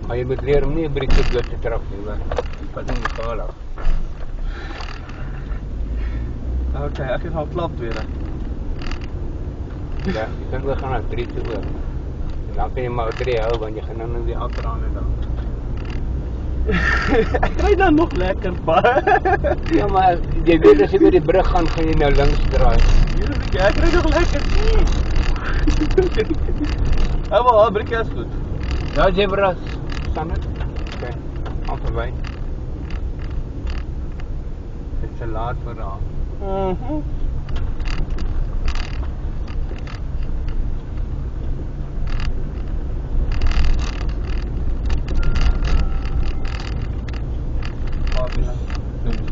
[SPEAKER 2] Maar jy moet leer om nie 'n breek te dood te trap nie, hoor. Die pad is nie gevaarlik.
[SPEAKER 1] Okay, ek is al klap tweede.
[SPEAKER 2] Ja, jy kan weer gaan na 3 toe hoor. En dan kan jy maar 3 hou, want jy gaan nou weer afdraande dan.
[SPEAKER 1] Ek ry dan nog lekker pa.
[SPEAKER 2] Ja, maar jy weet as jy oor die brug gaan jy nou links draai.
[SPEAKER 1] Ja, ek ry nog lekker. Maar al breek is goed.
[SPEAKER 2] Ja, zebras. Staan het? Oké, al verby. Het is te laat vir haar.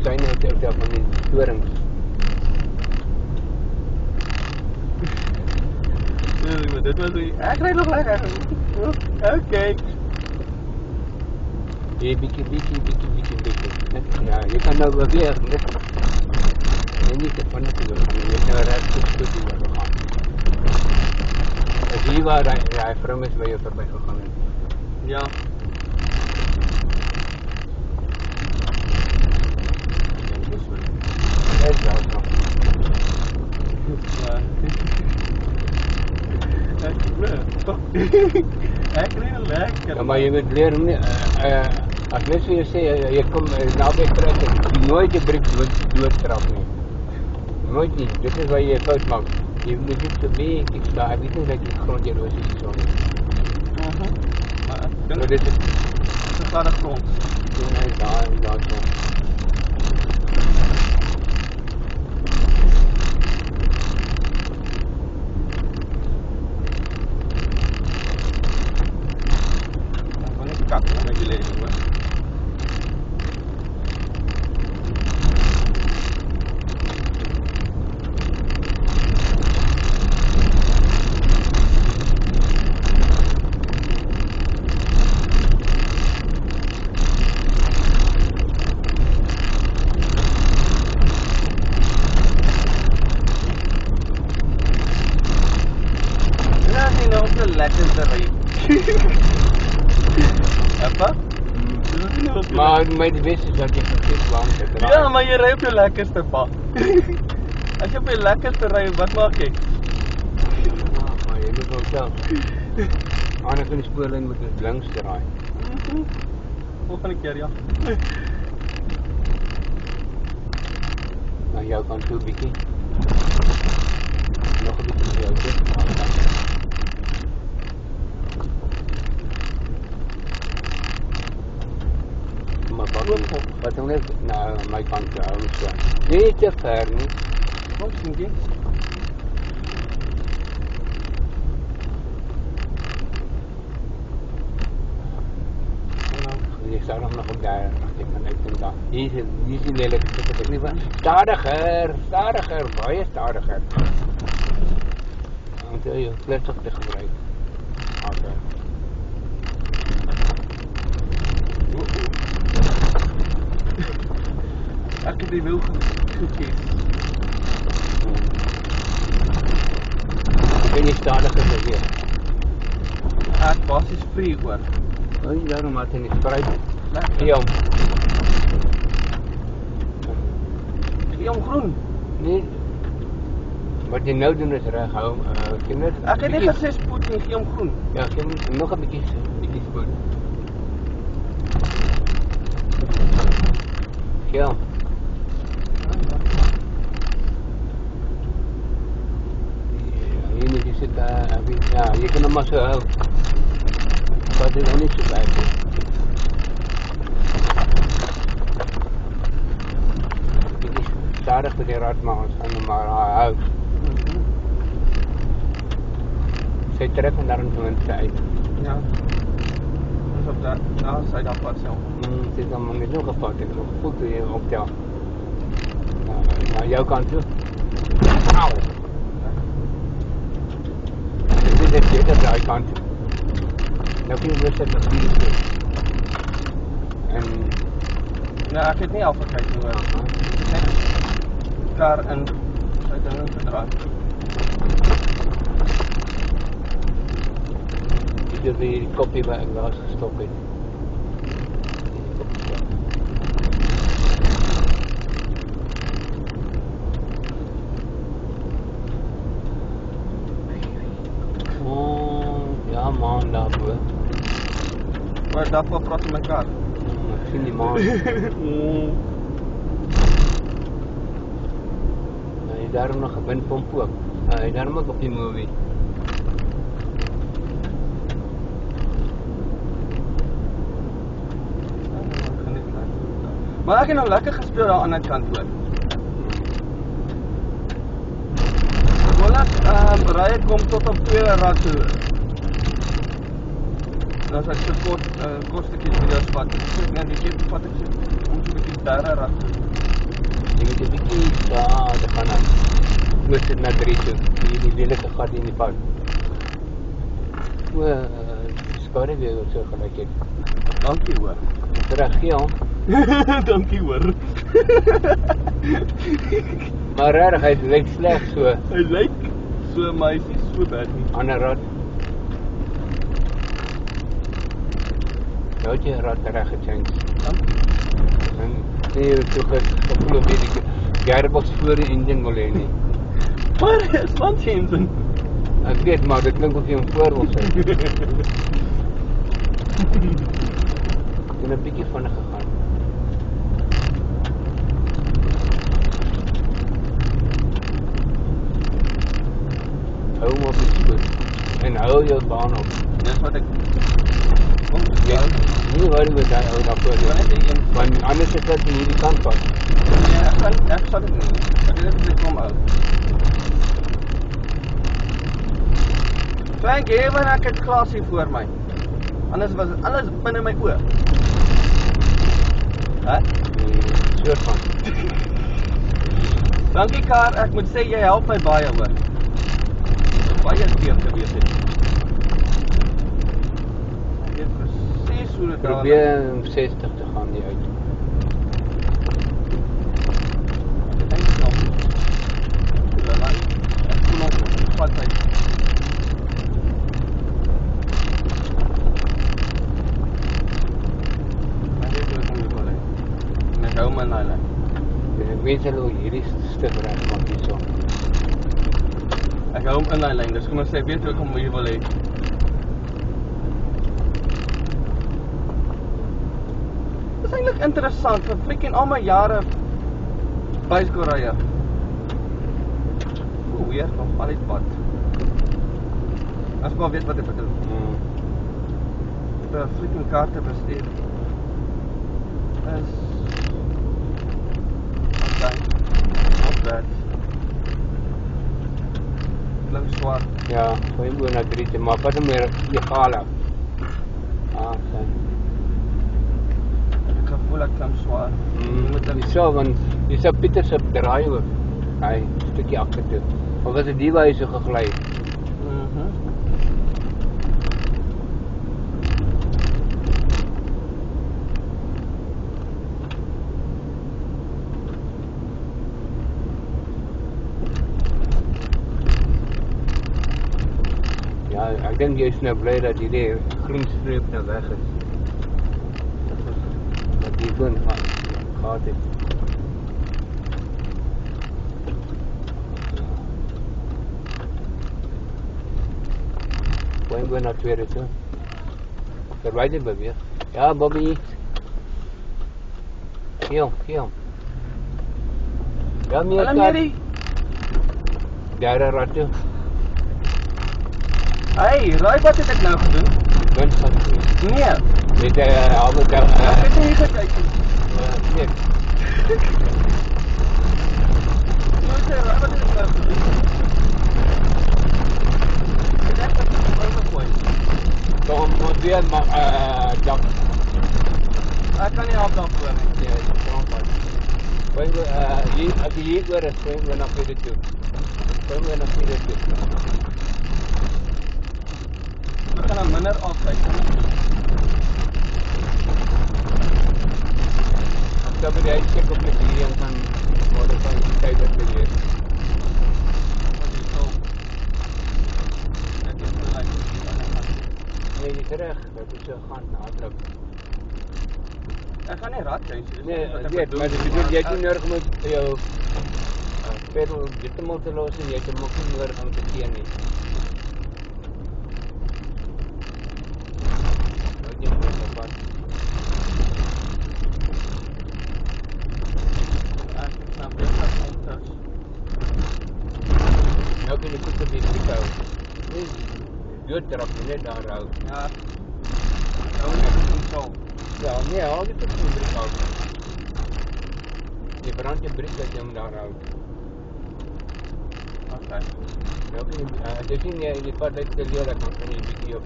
[SPEAKER 2] Zijn het ook van die torings.
[SPEAKER 1] Nee, dit was die. Ek ry nog lekker. Okay.
[SPEAKER 2] Jy bietjie. Ja, jy kan nou beweeg, net. Jy nie te van te doen. Jy nou reg toe gaan. As jy waar hy vrou is by jou verby gegaan het.
[SPEAKER 1] Ja.
[SPEAKER 2] Dit is wel nog.
[SPEAKER 1] Ek ry lekker.
[SPEAKER 2] Ja, maar jy moet leer om nie as mens vir jou sê jy kom naby trek en nooit 'n breek dood trap nie. Nooit nie. Dit is waar jy fout maak. Jy moet net so bietjie staan. Ek weet nie dat die grond jy roos is so nie.
[SPEAKER 1] Maar dit is 'n gladde grond.
[SPEAKER 2] Ja, daar so.
[SPEAKER 1] Kak na gilid mo. lekker te ry. Appa?
[SPEAKER 2] Maar my die beste is dat jy vergeet waarom dit raai.
[SPEAKER 1] Ja, maar jy ry op jou lekkerste pa. As jy op jou lekkerste ry, wat maak jy?
[SPEAKER 2] Ja, maar jy moet wel self. Anders in die spoorlyn moet jy links draai.
[SPEAKER 1] Volgende keer, ja.
[SPEAKER 2] Na jou kant toe bietjie. Nog 'n bietjie vir jou toe. Maar wat dan net na my kant toe hou so. Nie te ver nie.
[SPEAKER 1] Kom sien jy?
[SPEAKER 2] Jy staan nog op daar. Ek kan net dink daar. Hier is die lelike wat ek nie van. Stadiger, baie stadiger. Want jy kletsig te gebruik. Okay.
[SPEAKER 1] Ek het die wiel gekies.
[SPEAKER 2] Ben jy stadiger beweeg?
[SPEAKER 1] Ek basies free hoor.
[SPEAKER 2] Oi, daarom het hy nie spruit.
[SPEAKER 1] Lekker.
[SPEAKER 2] Gee hom.
[SPEAKER 1] Gee hom groen.
[SPEAKER 2] Nee. Wat jy nou doen is reg, hou net.
[SPEAKER 1] Ek het nie gesê spoed nie, gee hom groen.
[SPEAKER 2] Ja, gee hom nog 'n bietjie spoed. Gee hom. Hier moet jy sit daar, ja, jy kan hom maar so hou. Wat is nou nie so baie nie. Stadig met die rad, maar ons gaan hom maar hou. Sy trek en daarom toe in sy uit.
[SPEAKER 1] Ja. Ons op daar, sy daar pad self.
[SPEAKER 2] Sy is dan net nog gevat, ek nog goed toe jy optel. Na jou kant toe. Au! Dit is beter daai kant toe. Nou kun jy weer sit op die toe. En
[SPEAKER 1] Nee, ek het nie afgekyk nie hoor. Net kar in sy dinge gedraai.
[SPEAKER 2] Ek het die koppie waar ek was gestop het. Ja man, daar bo.
[SPEAKER 1] Maar daarvoor praat met my kar.
[SPEAKER 2] Ek sien die maan. Hy het daarom nog 'n windpomp ook. Hy het daarom ook op die movie.
[SPEAKER 1] Maar ek het nou lekker gespeel daar aan die kant hoor. Voilà, ry kom tot op tweede rad toe. Nou as ek so kort stukkies video's vat, net die keer vat ek so om so 'n bietjie derde rad toe.
[SPEAKER 2] Jy moet 'n bietjie te gaan aan. Moet dit na 3 toe. Die lelike gat in die pad. Skare weer so gelyk het.
[SPEAKER 1] Dankie hoor.
[SPEAKER 2] Reg gee hom.
[SPEAKER 1] Dankie hoor.
[SPEAKER 2] Maar regtig, hy lyk sleg so.
[SPEAKER 1] Hy lyk so, maar hy's nie so bad nie.
[SPEAKER 2] Ander rad. Nou het jy rad reg gechange. En nee, so gevoel op die gearbox voor die engine wil hê nie.
[SPEAKER 1] Maar is van engine.
[SPEAKER 2] Ek weet, maar dit klink of jy hom voor wil sit. Ek het 'n bietjie vinnig gegaan. Hou hom op die spoed. En hou jou baan op.
[SPEAKER 1] Dis wat ek
[SPEAKER 2] Nie worry met daai ou daarvoor nie. Want anders is dit hierdie kant van.
[SPEAKER 1] Nee, ek sal dit nie. Ek het dit kom uit. Frank, even ek het glas hier voor my. Anders was alles binne my oë. Hè?
[SPEAKER 2] Soort van.
[SPEAKER 1] Dankie Kar, ek moet sê jy help my baie hoor. Baie keer gewees het. Ek weet presies hoe dit daar.
[SPEAKER 2] Probeer 60 te gaan die uit.
[SPEAKER 1] Ek dink nog. Ek voel nog vat hy. in daai lyn.
[SPEAKER 2] Ek weet hulle hierdie stuk reg maak hierso.
[SPEAKER 1] Ek hou hom in daai lyn. Dis kom ons sê ek weet hoe ek hom hier wil hê. Dis eintlik interessant vir freaking al my jare byskoolrye. Weer nog al die pad. As maar weet wat ek bedoel. Die freaking kaarte bestuur. Is okay. Not bad. Klink swaar.
[SPEAKER 2] Ja, gooi hom oor na 3, maar wat hom meer egale. Sien.
[SPEAKER 1] Ek gevoel ek klink swaar.
[SPEAKER 2] Moet dan so want dis op Pieter se draai ook. Hy stukkie agtertoe. Of was dit die waar hy so gegly het? Ja, ek dink jy is nou bly dat hierdie groen streep nou weg is. Dat die groen gehad het. Gooi hom na tweede toe. Verwyder beweeg. Ja, Bobby. Geel. Ja, meer
[SPEAKER 1] Hallo Mary.
[SPEAKER 2] Derde rat toe.
[SPEAKER 1] Hey, raai wat het ek nou gedoen?
[SPEAKER 2] Wind van
[SPEAKER 1] Nee.
[SPEAKER 2] Met albei
[SPEAKER 1] Ek het nie gekyk nie.
[SPEAKER 2] nee.
[SPEAKER 1] Nou sê raai wat het ek nou gedoen?
[SPEAKER 2] Kom weer maar dak.
[SPEAKER 1] Ek kan nie afdag voor nie.
[SPEAKER 2] Ja, kom maar. Gooi hier as jy hier oor is, gooi hom na tweede toe. Gooi hom na tweede toe.
[SPEAKER 1] Ek gaan dan minder afkyk.
[SPEAKER 2] Dan moet jy check op met hierdie en van modify die tyd wat jy het. Nee, jy reg, dat is so gaan hardloop.
[SPEAKER 1] Ek gaan nie rad kry,
[SPEAKER 2] Nee, ek weet, maar jy moet jy nie nodig moet jou pedal heeltemal te los en jy het hom ook nie nodig om te keer nie. Nou jy moet op pad.
[SPEAKER 1] Ek snap dit as ons.
[SPEAKER 2] Nou kan jy goed op die stuk hou. Dood trap net daar hou.
[SPEAKER 1] Ja. Nou net so.
[SPEAKER 2] Ja, nee, hou dit op die brik hou. Jy brand jy brik dat jy hom daar hou.
[SPEAKER 1] Okay.
[SPEAKER 2] Nou kan jy, dis nie jy pad uit te leer, dan kan jy bietjie op.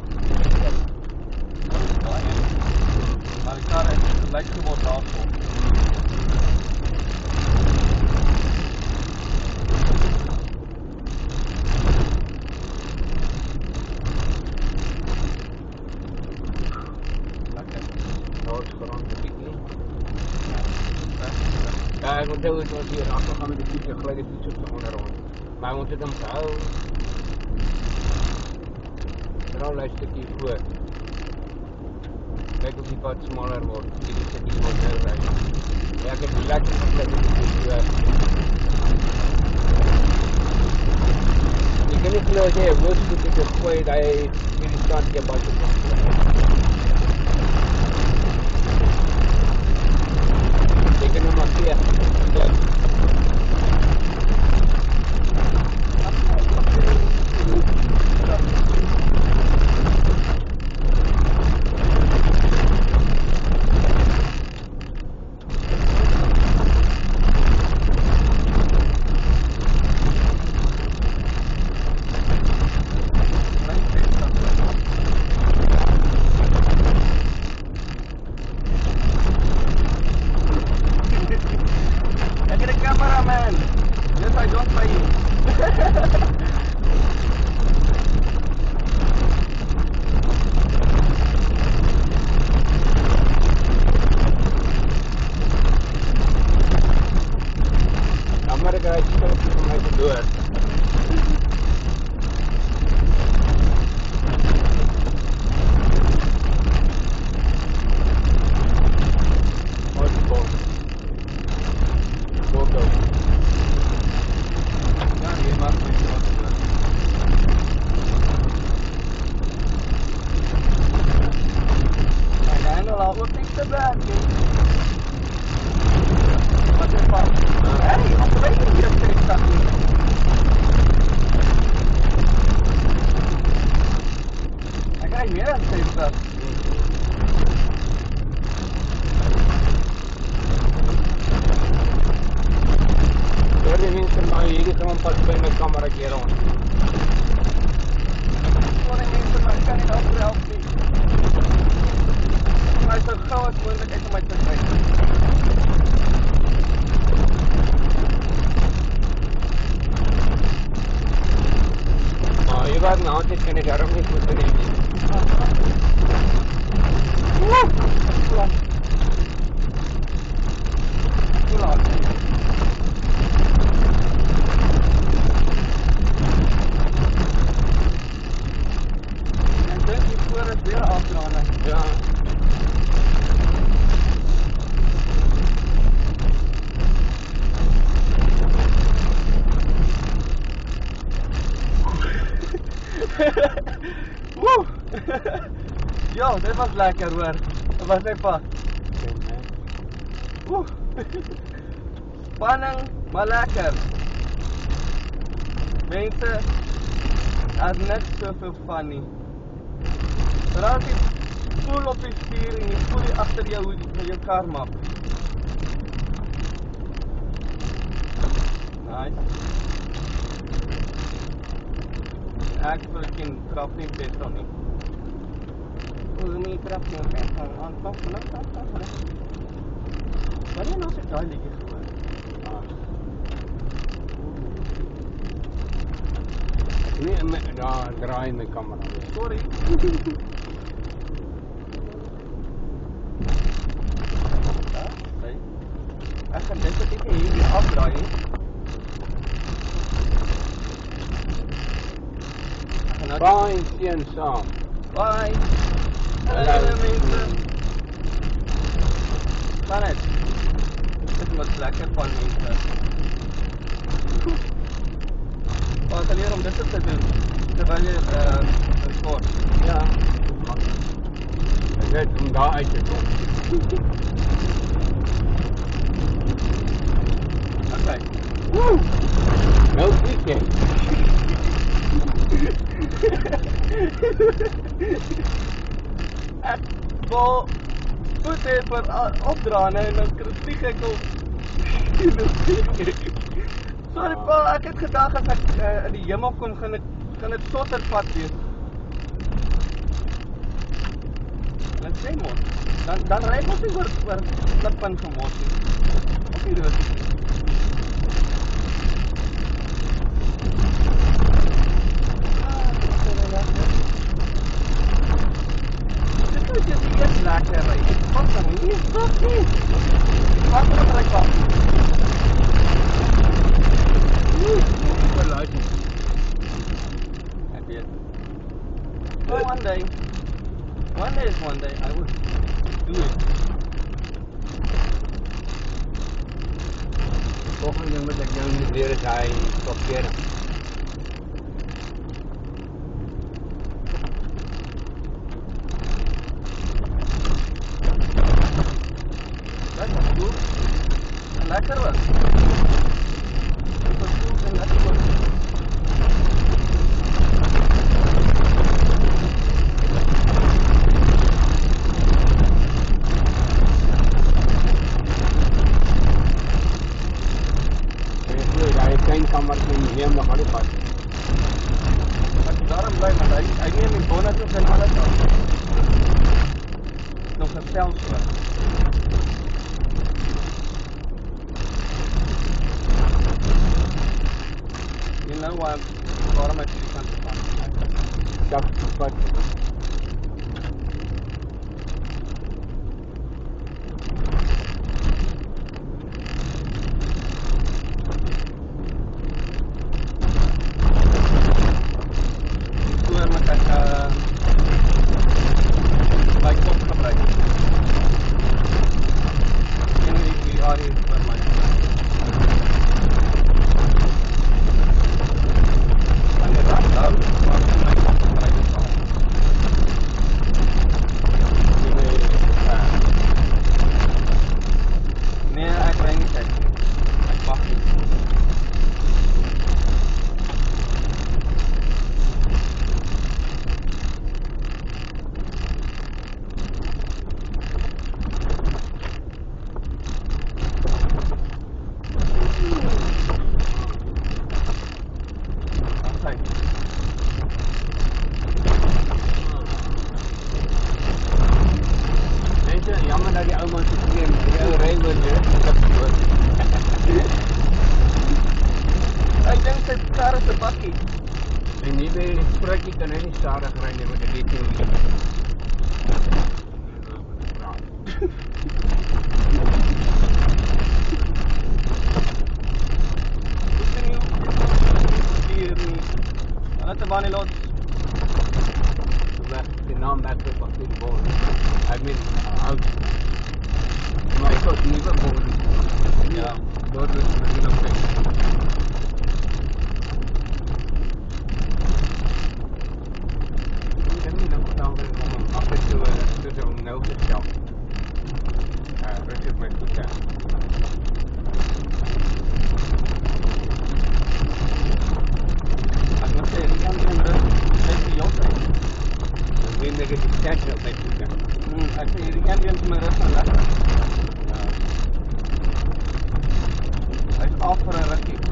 [SPEAKER 1] Maar die kar het lyk geword daarvoor.
[SPEAKER 2] Ja, ek onthou het ons hier afgegaan met die fiets, gly die fiets op die onderrond. Maar ons het hom gehou. Terwyl hy stukkie voor. Kyk of die pad smaller word, die stukkie word heel reg. Ja, ek het lekker geklik met die fiets. Jy kan nie glo as jy 'n woordskoek het gegooi dat hy hierdie standjie baie kom. Jy kan hom maar gee.
[SPEAKER 1] werk nie. Wat is van? Hey, wat ry jy hier op die stad nie? Ek ry meer as 60.
[SPEAKER 2] Hoor die mense maar hierdie gaan pas by my kamera keer rond.
[SPEAKER 1] Hoor die mense maar ek kan nie help nie. Maar so gou as moontlik uit om my te kry.
[SPEAKER 2] Maar jy wat nou net kan ek daarom nie goed doen nie. Ja.
[SPEAKER 1] Woe! Ja, dit was lekker hoor. Dit was net pas. Woe! Spanning, maar lekker. Mense, daar is niks soveel van nie. Terwijl jy voel op die stuur en jy voel jy achter jou kar map. Nice. Ek vir geen trap nie petrol nie. Hoe nie trap nie petrol. Aanpak vanaf. Wanneer nou sy daai liedjie gehoor?
[SPEAKER 2] Nee, daar draai my kamera.
[SPEAKER 1] Sorry. Ek gaan dit net hier afdraai nie.
[SPEAKER 2] Bye, sien saam.
[SPEAKER 1] Bye. Hallo mense. Planet. Dit is lekker van mense. Wat kan leer om dit te doen terwyl jy sport?
[SPEAKER 2] Ja. Ek weet om daar uit te kom.
[SPEAKER 1] Okay.
[SPEAKER 2] Woe! Nou vlieg jy.
[SPEAKER 1] Ek wil voet hê vir opdraane en dan vlieg ek op. Sorry pa, ek het gedag as ek in die hemel kom, gaan dit sotterpad wees. Laat sê mos, dan ry ek ons nie oor klip en gemors nie. Of nie rood nie. Dit is jy eers lekker ry. Wat dan nie? Stop nie. Wat moet ek pa? Well, one day is one day, I will do it.
[SPEAKER 2] Volgende ding wat ek nou moet leer is hy parkering.
[SPEAKER 1] Dat was goed. En lekker was. Het was goed en lekker was.
[SPEAKER 2] Kamer in hier nog al die pad.
[SPEAKER 1] Ek daarom bly maar hy neem die bonus op en alles af. Nog gestel so. You know why waarom ek hier kan staan.
[SPEAKER 2] Dak pad.
[SPEAKER 1] By kop gebruik.
[SPEAKER 2] lekker fucking bol. I mean, out. Maar ik had niet meer bol.
[SPEAKER 1] Ja.
[SPEAKER 2] Dat is misschien ook niet. Ik denk niet dat ik dan weer af en toe zo'n nood stel. Rust op mijn voeten.
[SPEAKER 1] Ek moet sê, die kan geen rust, net die jongheid.
[SPEAKER 2] Dan weet ik dat ik sterk op mijn voeten.
[SPEAKER 1] Ek sê, hierdie kan geen vir my rust en lekker. Hy is af vir 'n rukkie.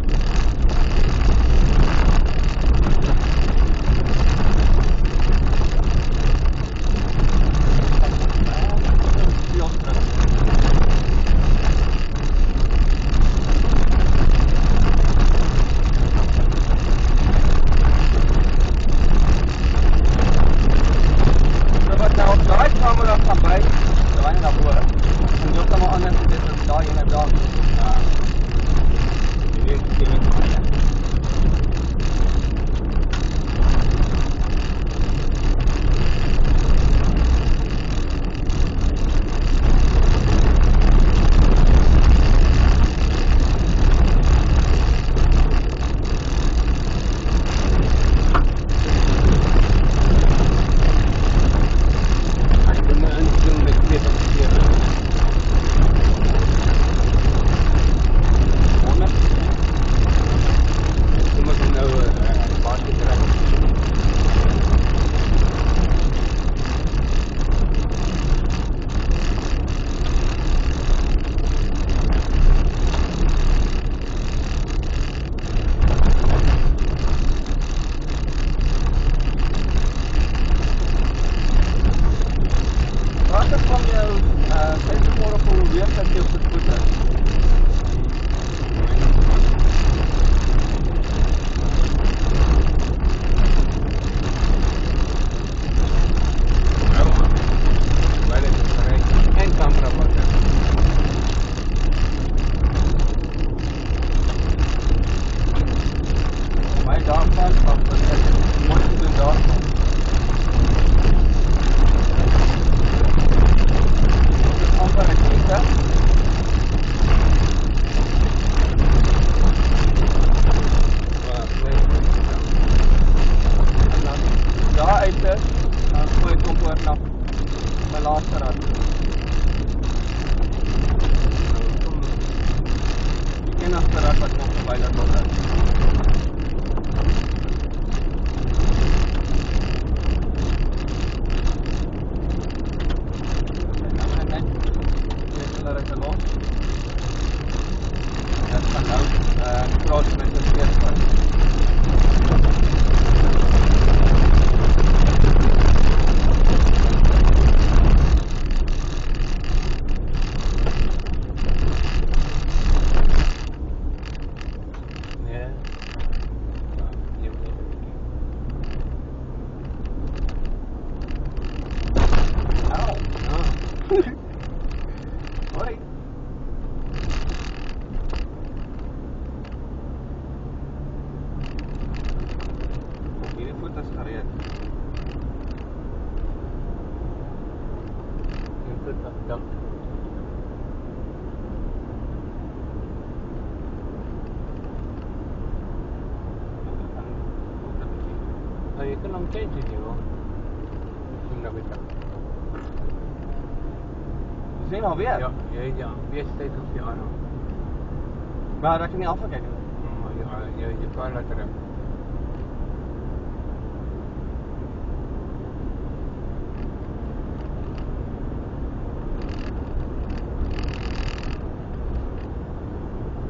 [SPEAKER 2] Itu lang change dia. Sudah betul.
[SPEAKER 1] Sien alweer?
[SPEAKER 2] Ja. Weer steeds op die arm.
[SPEAKER 1] Maar dat je niet afgekeken.
[SPEAKER 2] Je kan laten hem.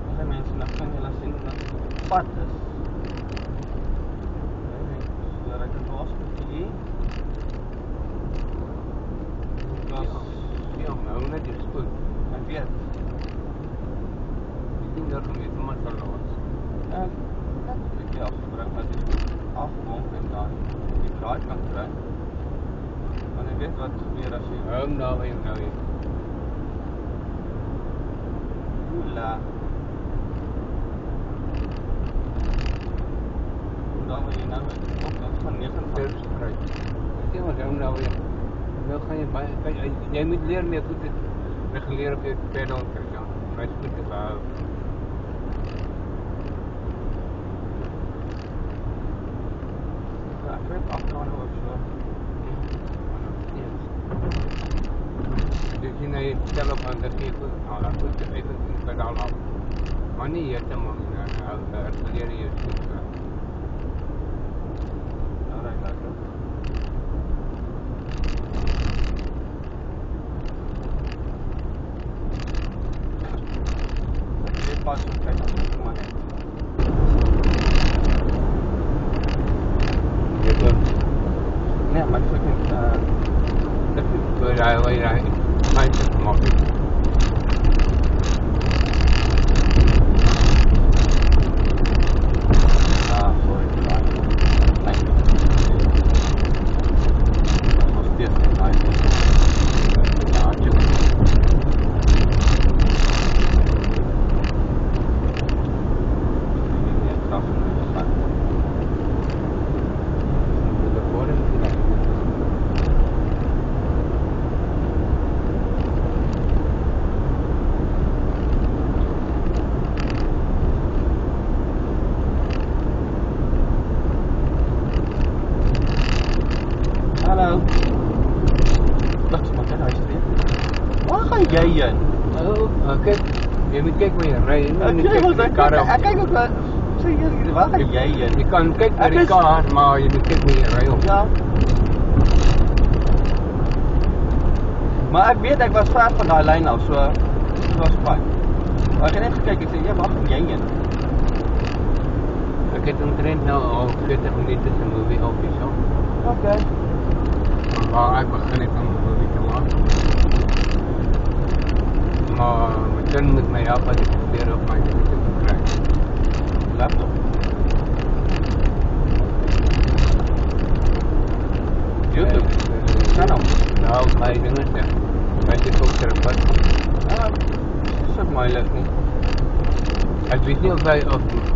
[SPEAKER 1] Alle mensen dat kan je laten zien dat het pad is. Dat ik het was met die.
[SPEAKER 2] Ja, nou net is goed.
[SPEAKER 1] Ik weet.
[SPEAKER 2] Ik denk dat we met iemand verloren.
[SPEAKER 1] Dat ik je afgebruikt met die afgewond en dan die draai kan krijgen. Want ik weet wat meer als je...
[SPEAKER 2] Nou weer.
[SPEAKER 1] Oela. Dan wil je nou ook dat van 9
[SPEAKER 2] krijgen. Ja, maar nou weer. Nou gaan jy baie jy moet leer meer goed reguleer op jou pedal kry, ja. My goed te behou.
[SPEAKER 1] Ja, ek weet afgaan ook so.
[SPEAKER 2] Dus jy nou stel op aan dat jy goed, dan moet jy even die pedaal af. Maar nie heeltemal reguleer jy jou goed.
[SPEAKER 1] Alright, lekker. Pas op kyk as ek maar net.
[SPEAKER 2] Jy doen.
[SPEAKER 1] Nee, maar ek dink
[SPEAKER 2] Dit is voor hy mindset gemaak het.
[SPEAKER 1] Sorry. Nee. Ons steeds nie daai. Ja, jy. Hallo. Wat maak jy nou steeds? Waar gaan jy heen?
[SPEAKER 2] Kyk, jy moet kyk waar jy ry. Jy moet
[SPEAKER 1] Ek
[SPEAKER 2] kyk
[SPEAKER 1] kyk ook sê jy waar gaan jy heen?
[SPEAKER 2] Jy kan kyk na die kar, maar jy moet kyk waar jy ry op.
[SPEAKER 1] Ja. Maar ek weet ek was ver van daai lyn af, so dit was fyn. Maar ek het net gekyk, ek sê ja, waar gaan jy heen?
[SPEAKER 2] Ek het omtrent nou al 40 minute se movie op hierso.
[SPEAKER 1] Okay.
[SPEAKER 2] Maar ek begin net om 'n movie te maak. Maar my kind moet my help as ek probeer op my YouTube kry.
[SPEAKER 1] Laptop. YouTube. Channel.
[SPEAKER 2] Nou, my dinge ja. My TikTok terapie.
[SPEAKER 1] Dis ook moeilik nie.
[SPEAKER 2] Ek weet nie of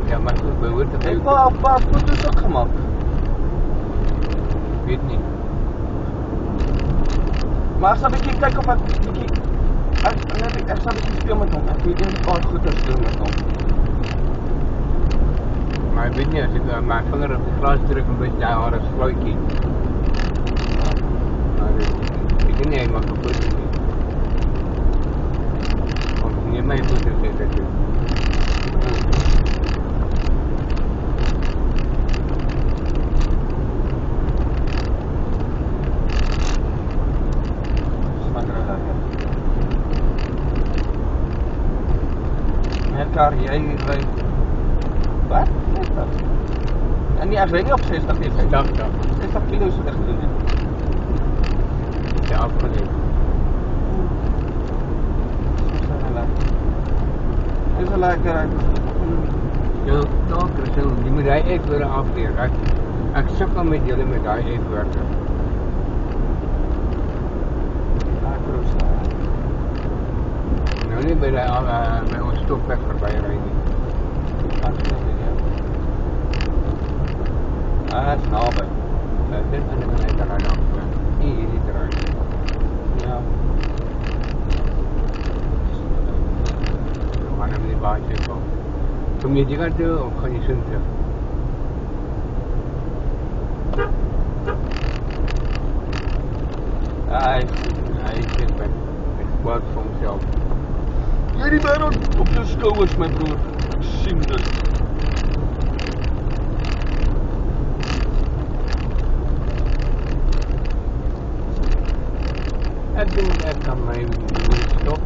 [SPEAKER 2] ja, maar goed behoort te
[SPEAKER 1] Ek het 'n paar foto's ook gemaak.
[SPEAKER 2] Weet nie.
[SPEAKER 1] Maar ek sal 'n bietjie kyk of ek bietjie ek sal 'n bietjie speel met hom. Ek weet nie 'n paar goeie speel met hom.
[SPEAKER 2] Maar ek weet nie as ek my vinger op die glas druk en byt jy haar 'n sluitjie. Maar ek weet nie hy maak 'n foto nie. Of nie my foto sê dit.
[SPEAKER 1] Kar jy ry. Wat? En nie, ek ry nie op 60 nie. 60 kilo is wat ek gedoen het.
[SPEAKER 2] Ja, afgeleid.
[SPEAKER 1] Dis wel lekker.
[SPEAKER 2] Ja, daar Christel, jy moet hy ekwoorde afleer. Ek sukkel met julle met daai ekwoorde. Nou nie by ons stopweg verby ry nie.
[SPEAKER 1] Dit is naby.
[SPEAKER 2] Dit aan die kant daar dan. Nie hierdie draai.
[SPEAKER 1] Ja.
[SPEAKER 2] Maar nou moet jy baie kyk. Kom jy hier toe of gaan jy soheen terug? Hy sê met work for himself.
[SPEAKER 1] Jy die wêreld op jou skouers, my broer. Sien dit.
[SPEAKER 2] Ek dink ek kan my stop.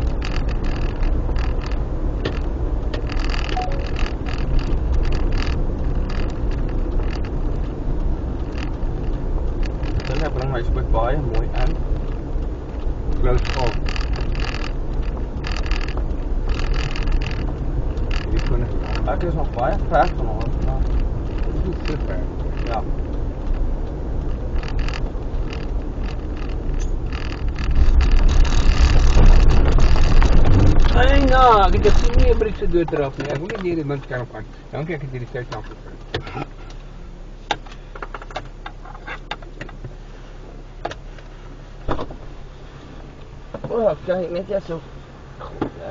[SPEAKER 1] Hulle bring my spook baie mooi aan.
[SPEAKER 2] Close off.
[SPEAKER 1] Ek is nog baie ver van ons, maar
[SPEAKER 2] dit is super.
[SPEAKER 1] Ja.
[SPEAKER 2] Ai nou, ek het nie 'n brief se dooddraf nie. Ek wil nie hierdie mens kan van. Dankie ek het hierdie tyd afgekry.
[SPEAKER 1] Oh, kijk, net ja zo.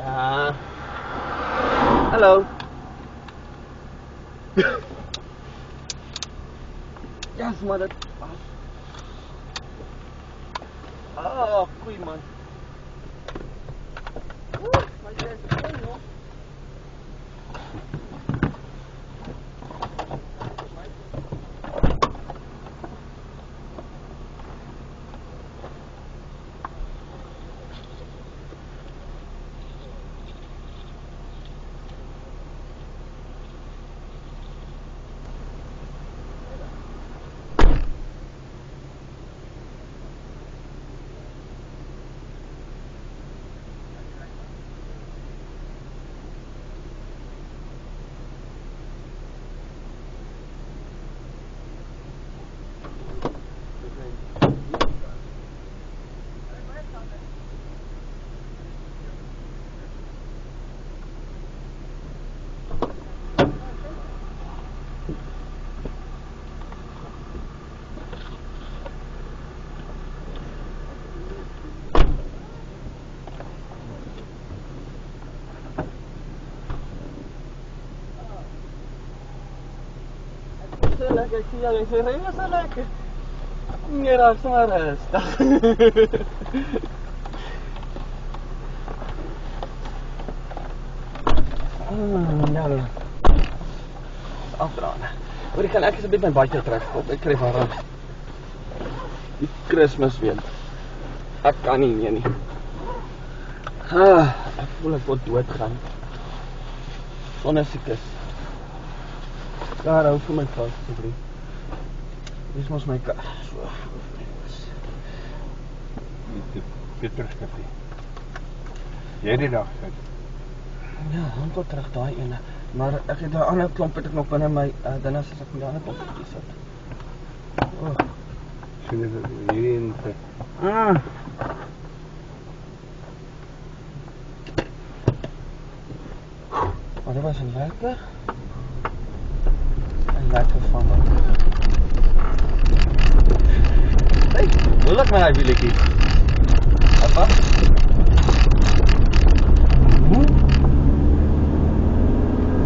[SPEAKER 1] Ja. Hallo. Ja, maar dat was. Oh, goeie man. Maar jy is klein, hoor. Zo lekker, ik zie jou in zijn ringen zo lekker. Nee, dat is maar rustig. Ja, afdraaien. Maar ik kan echt eens een beetje mijn badje terugkomen. Ik krijg van rust. Die Christmas weer. Ik kan niet meer nie. Ik voel ek wil doodgaan. Sonder siekes. Daar hou vir my vas asseblief. Dis mos my kar. So.
[SPEAKER 2] Pieterskapie. Jy die dag sit.
[SPEAKER 1] Ja, hom tot terug daai ene. Maar ek het daai ander klomp het ek nog binne my dan as ek met die ander klompie sit. Oh.
[SPEAKER 2] Sien jy hierdie in te.
[SPEAKER 1] Maar dit was een lekker. Lekker van me. Hey, moeilijk met die wieletjie. Papa?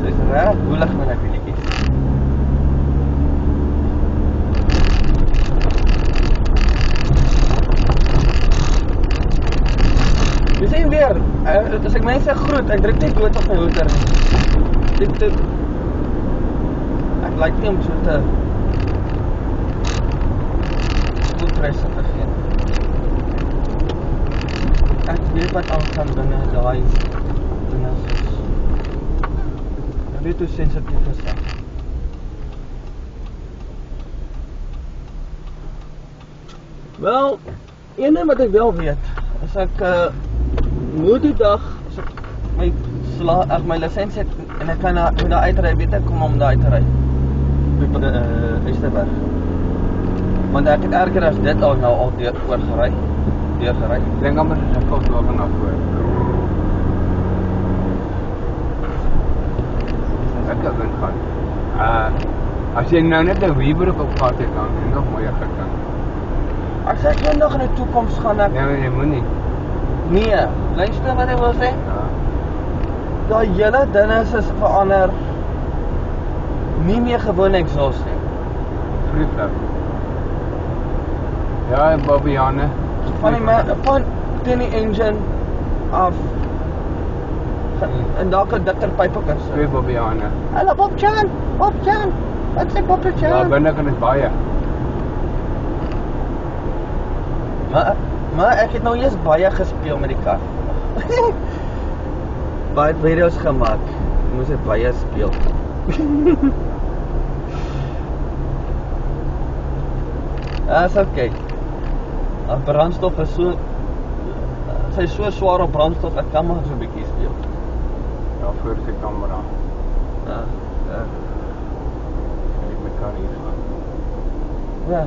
[SPEAKER 1] Sy is reg moeilijk met die wieletjie. Jy sien weer, as ek mense groet, ek druk net dood op my hoeder. Ek like nie om so te voetpresse te gee. Ek weet wat aangaan binne daai dinge is. Ek weet hoe sensitief is ek. Wel, een ding wat ek wel weet, as ek moet die dag, as ek my lisensie het en ek kan daar uitry, weet ek kom om daar uit te ry. Eysterberg. Want ek het erger as dit al nou al deurgery.
[SPEAKER 2] Dink amper as ek kom daar na voor. Ek kan dan gaan. As jy nou net 'n Weebroek op pad het dan en nog mooier gekan.
[SPEAKER 1] As ek eendag in die toekoms gaan ek
[SPEAKER 2] Nee, jy moet nie.
[SPEAKER 1] Nee, luister wat ek wil sê.
[SPEAKER 2] Ja.
[SPEAKER 1] Daai hele dinge is verander. Nie meer gewoon exhaust nie.
[SPEAKER 2] Vliegtuig. Ja, Bobbiane.
[SPEAKER 1] Van die engine af. En daar kan dikker pype kan sit.
[SPEAKER 2] Twee Bobbiane.
[SPEAKER 1] Hallo Bob-Chan. Wat sê Bob-Chan?
[SPEAKER 2] Ja, binne kan dit baie.
[SPEAKER 1] Maar ek het nou eers baie gespeel met die kar. Baie video's gemaak. Ek moes dit baie speel. Is okay. Brandstof is so sy is so swaar op brandstof, ek kan maar so 'n bietjie speel.
[SPEAKER 2] Ja, voor die kamera.
[SPEAKER 1] Ja.
[SPEAKER 2] Ek met kan hier staan.
[SPEAKER 1] Ja.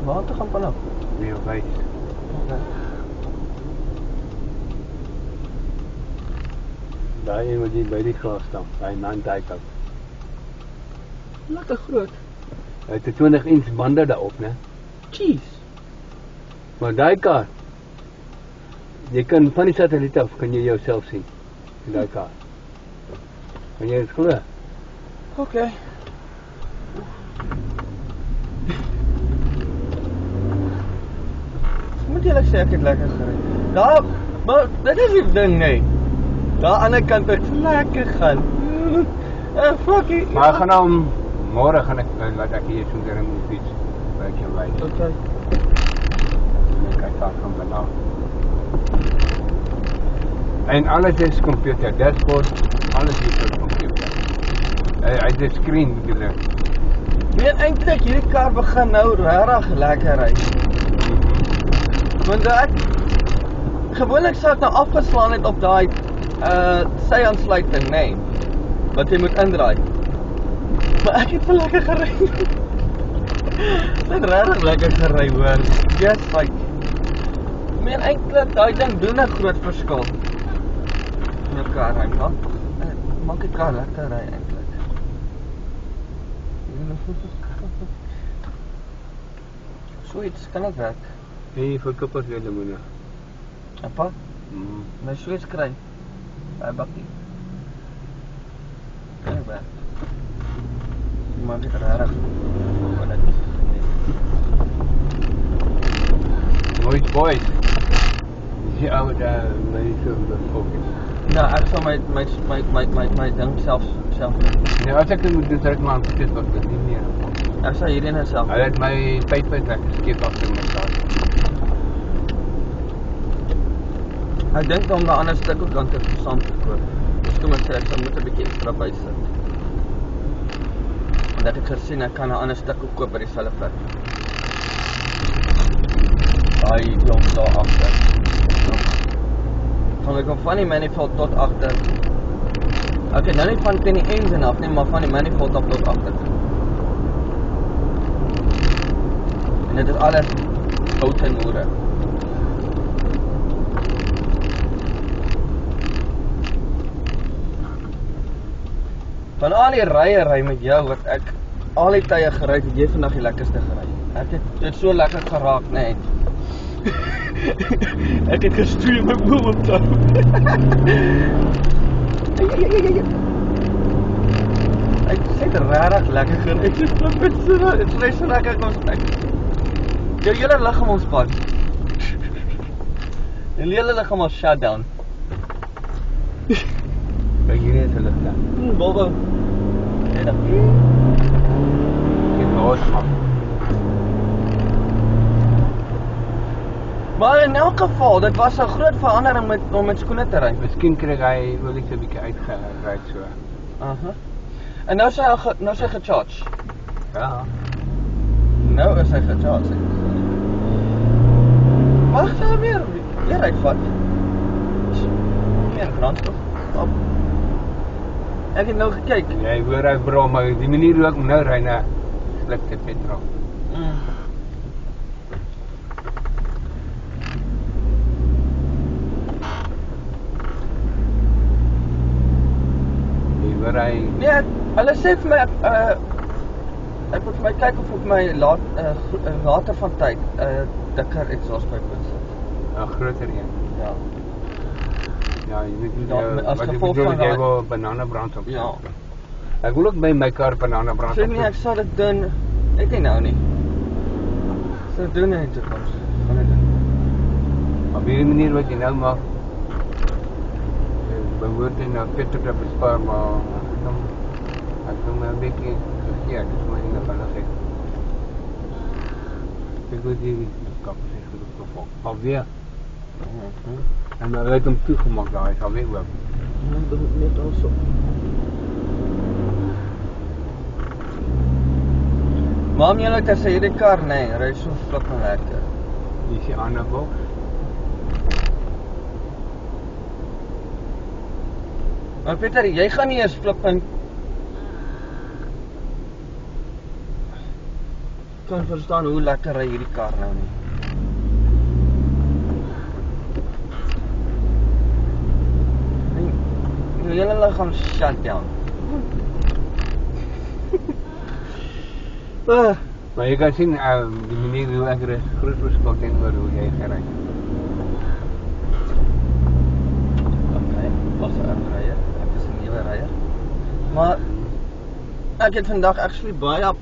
[SPEAKER 1] Waar toe gaan vanaf?
[SPEAKER 2] Wie weet.
[SPEAKER 1] Okay.
[SPEAKER 2] Daai een wat jy by die glas staan, daai 9-type.
[SPEAKER 1] Lekker groot.
[SPEAKER 2] Hy het 'n 20-inch bande daarop, né?
[SPEAKER 1] Jeez.
[SPEAKER 2] Maar daai kar, jy kan van die satelliet af kan jy jouself sien in daai kar. Kan jy dit glo?
[SPEAKER 1] Okay. Moet jy sê ek het lekker gery. Ja, maar dit is die ding nee. Daar aan die ander kant het lekker gaan. Fucking.
[SPEAKER 2] Maar ek gaan nou môre gaan ek laat ek hier so deur moet fiets. Werk jy wys.
[SPEAKER 1] Okay.
[SPEAKER 2] Ek kyk daar van vanaf. En alles is computer, dashboard, alles is op computer. Hy het 'n screen bedoel ek.
[SPEAKER 1] Nee, eintlik hierdie kar begin nou regtig lekker ry. Want ek gewoonlik sou ek nou afgeslaan het op daai sy aansluiting, nee. Wat jy moet indraai. Maar ek het so lekker gery. Dit regtig lekker gery hoor. Just like meen eintlik daai ding doen 'n groot verskil. In 'n kar ry, maar maak die kar lekker ry eintlik. Zoiets kan het werk.
[SPEAKER 2] Nee, verkoop as jy lemoene.
[SPEAKER 1] Appa? My zoiets kry. Hy bakkie. Kan het werk. Maar dit rarig. Wat ek
[SPEAKER 2] Boys, boys. Die oude mense wat fokus.
[SPEAKER 1] nou, ek sal my ding self
[SPEAKER 2] Nee, as ek dit moet doen, sal ek maar aan sit wat dit nie meer.
[SPEAKER 1] ek sal hierdie net self.
[SPEAKER 2] Hy het my pype weggeskeep agter my kar.
[SPEAKER 1] Ek dink om daai ander stuk ook aan te saam te koop. Dis kom ek sê ek sal moet 'n bietjie ekstra bysit. Want ek het gesien ek kan 'n ander stuk ook koop by dieselfde plek. Daai klomp daar agter. Van ek kom van die manifold tot agter. Okay, nou nie van teen die engine af nie, maar van die manifold af tot agter. En dit is alles houten moere. Van al die ry met jou wat ek al die tye gery het, jy vandag die lekkerste gery. Ek het dit so lekker geraak, nee. Ek het gestoei my boel op toe. Ek sê dit regtig lekker gery. Ek het so lekker kom ek. Jou hele liggaam ontspan. Die hele liggaam was shut down.
[SPEAKER 2] Kyk hier is hulle plan.
[SPEAKER 1] Bobo. Ja, dat.
[SPEAKER 2] Dit los man.
[SPEAKER 1] Maar in elk geval, dit was 'n groot verandering om met skoene te ry.
[SPEAKER 2] Miskien kry hy olie so 'n bietjie uitgery so.
[SPEAKER 1] Aha. En nou sy gecharge.
[SPEAKER 2] Ja.
[SPEAKER 1] Nou is hy gecharge. Wag, sal weer uitvat. Meer brandstof. Op. Ek het nou gekyk.
[SPEAKER 2] Jy hoor hy brom, maar die manier hoe ek nou ry na sluk dit petrol. Jy hoor hy
[SPEAKER 1] Nee, hulle sê vir my ek moet vir my kyk of ek my later van tyd dikker exhaust pipe moet sit.
[SPEAKER 2] 'n groter een.
[SPEAKER 1] Ja.
[SPEAKER 2] Ja, jy weet
[SPEAKER 1] Ja, as
[SPEAKER 2] wat jy
[SPEAKER 1] gevolg
[SPEAKER 2] bedoel
[SPEAKER 1] van
[SPEAKER 2] jy
[SPEAKER 1] daai-
[SPEAKER 2] wil bananenbrand op.
[SPEAKER 1] Ja.
[SPEAKER 2] Ek wil ook by my kar bananenbrand
[SPEAKER 1] Sê nie ek sal dit doen. Ek nie nou nie. Sou doen in die toekoms. Gaan dit doen.
[SPEAKER 2] Op hierdie manier wat jy nou maak. Behoort jy nou petrol te bespaar, maar ek doen my 'n bietjie ja, dit is maar nie van alles. Ek wil die kap sê goed op. Alweer. En dan het hom toegemaak daar, hy sal weer oop.
[SPEAKER 1] Ja, dit moet net also. Maam, jy het gesê hierdie kar, nee, ry so flippend lekker.
[SPEAKER 2] Hier is die ander box.
[SPEAKER 1] Maar Pieter, jy gaan nie eens flippend kan verstaan hoe lekker ry hierdie kar nou nie. Jou hele liggaam shut down.
[SPEAKER 2] Maar jy kan sien die manier hoe ek er is groot verskil teenoor hoe jy gery.
[SPEAKER 1] Okay, was 'n ryer. Ek is 'n nuwe ryer. Maar ek het vandag actually baie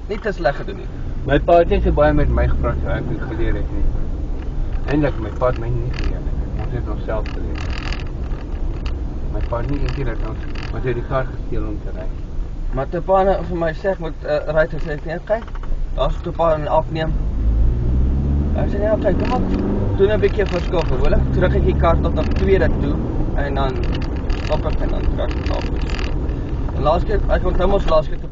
[SPEAKER 1] nie te sleg gedoen nie.
[SPEAKER 2] My pa het nie so baie met my gepraat so ek het geleer het nie. Eintlik my pa het my nie geleer nie. Ons het onsself geleer. My pa het nie eendag dat ons het die kar gesteel om te ry.
[SPEAKER 1] Maar toe pa vir my sê ek moet ry, toe sê ek nee, okay. Daar's toe pa afneem. Ek sê nee, okay, kom op. Doen 'n bietjie verskil gewoonlik. Terug ek die kar tot op tweede toe en dan stop ek en dan trek ek af. En laas keer, ek onthou mos laas keer toe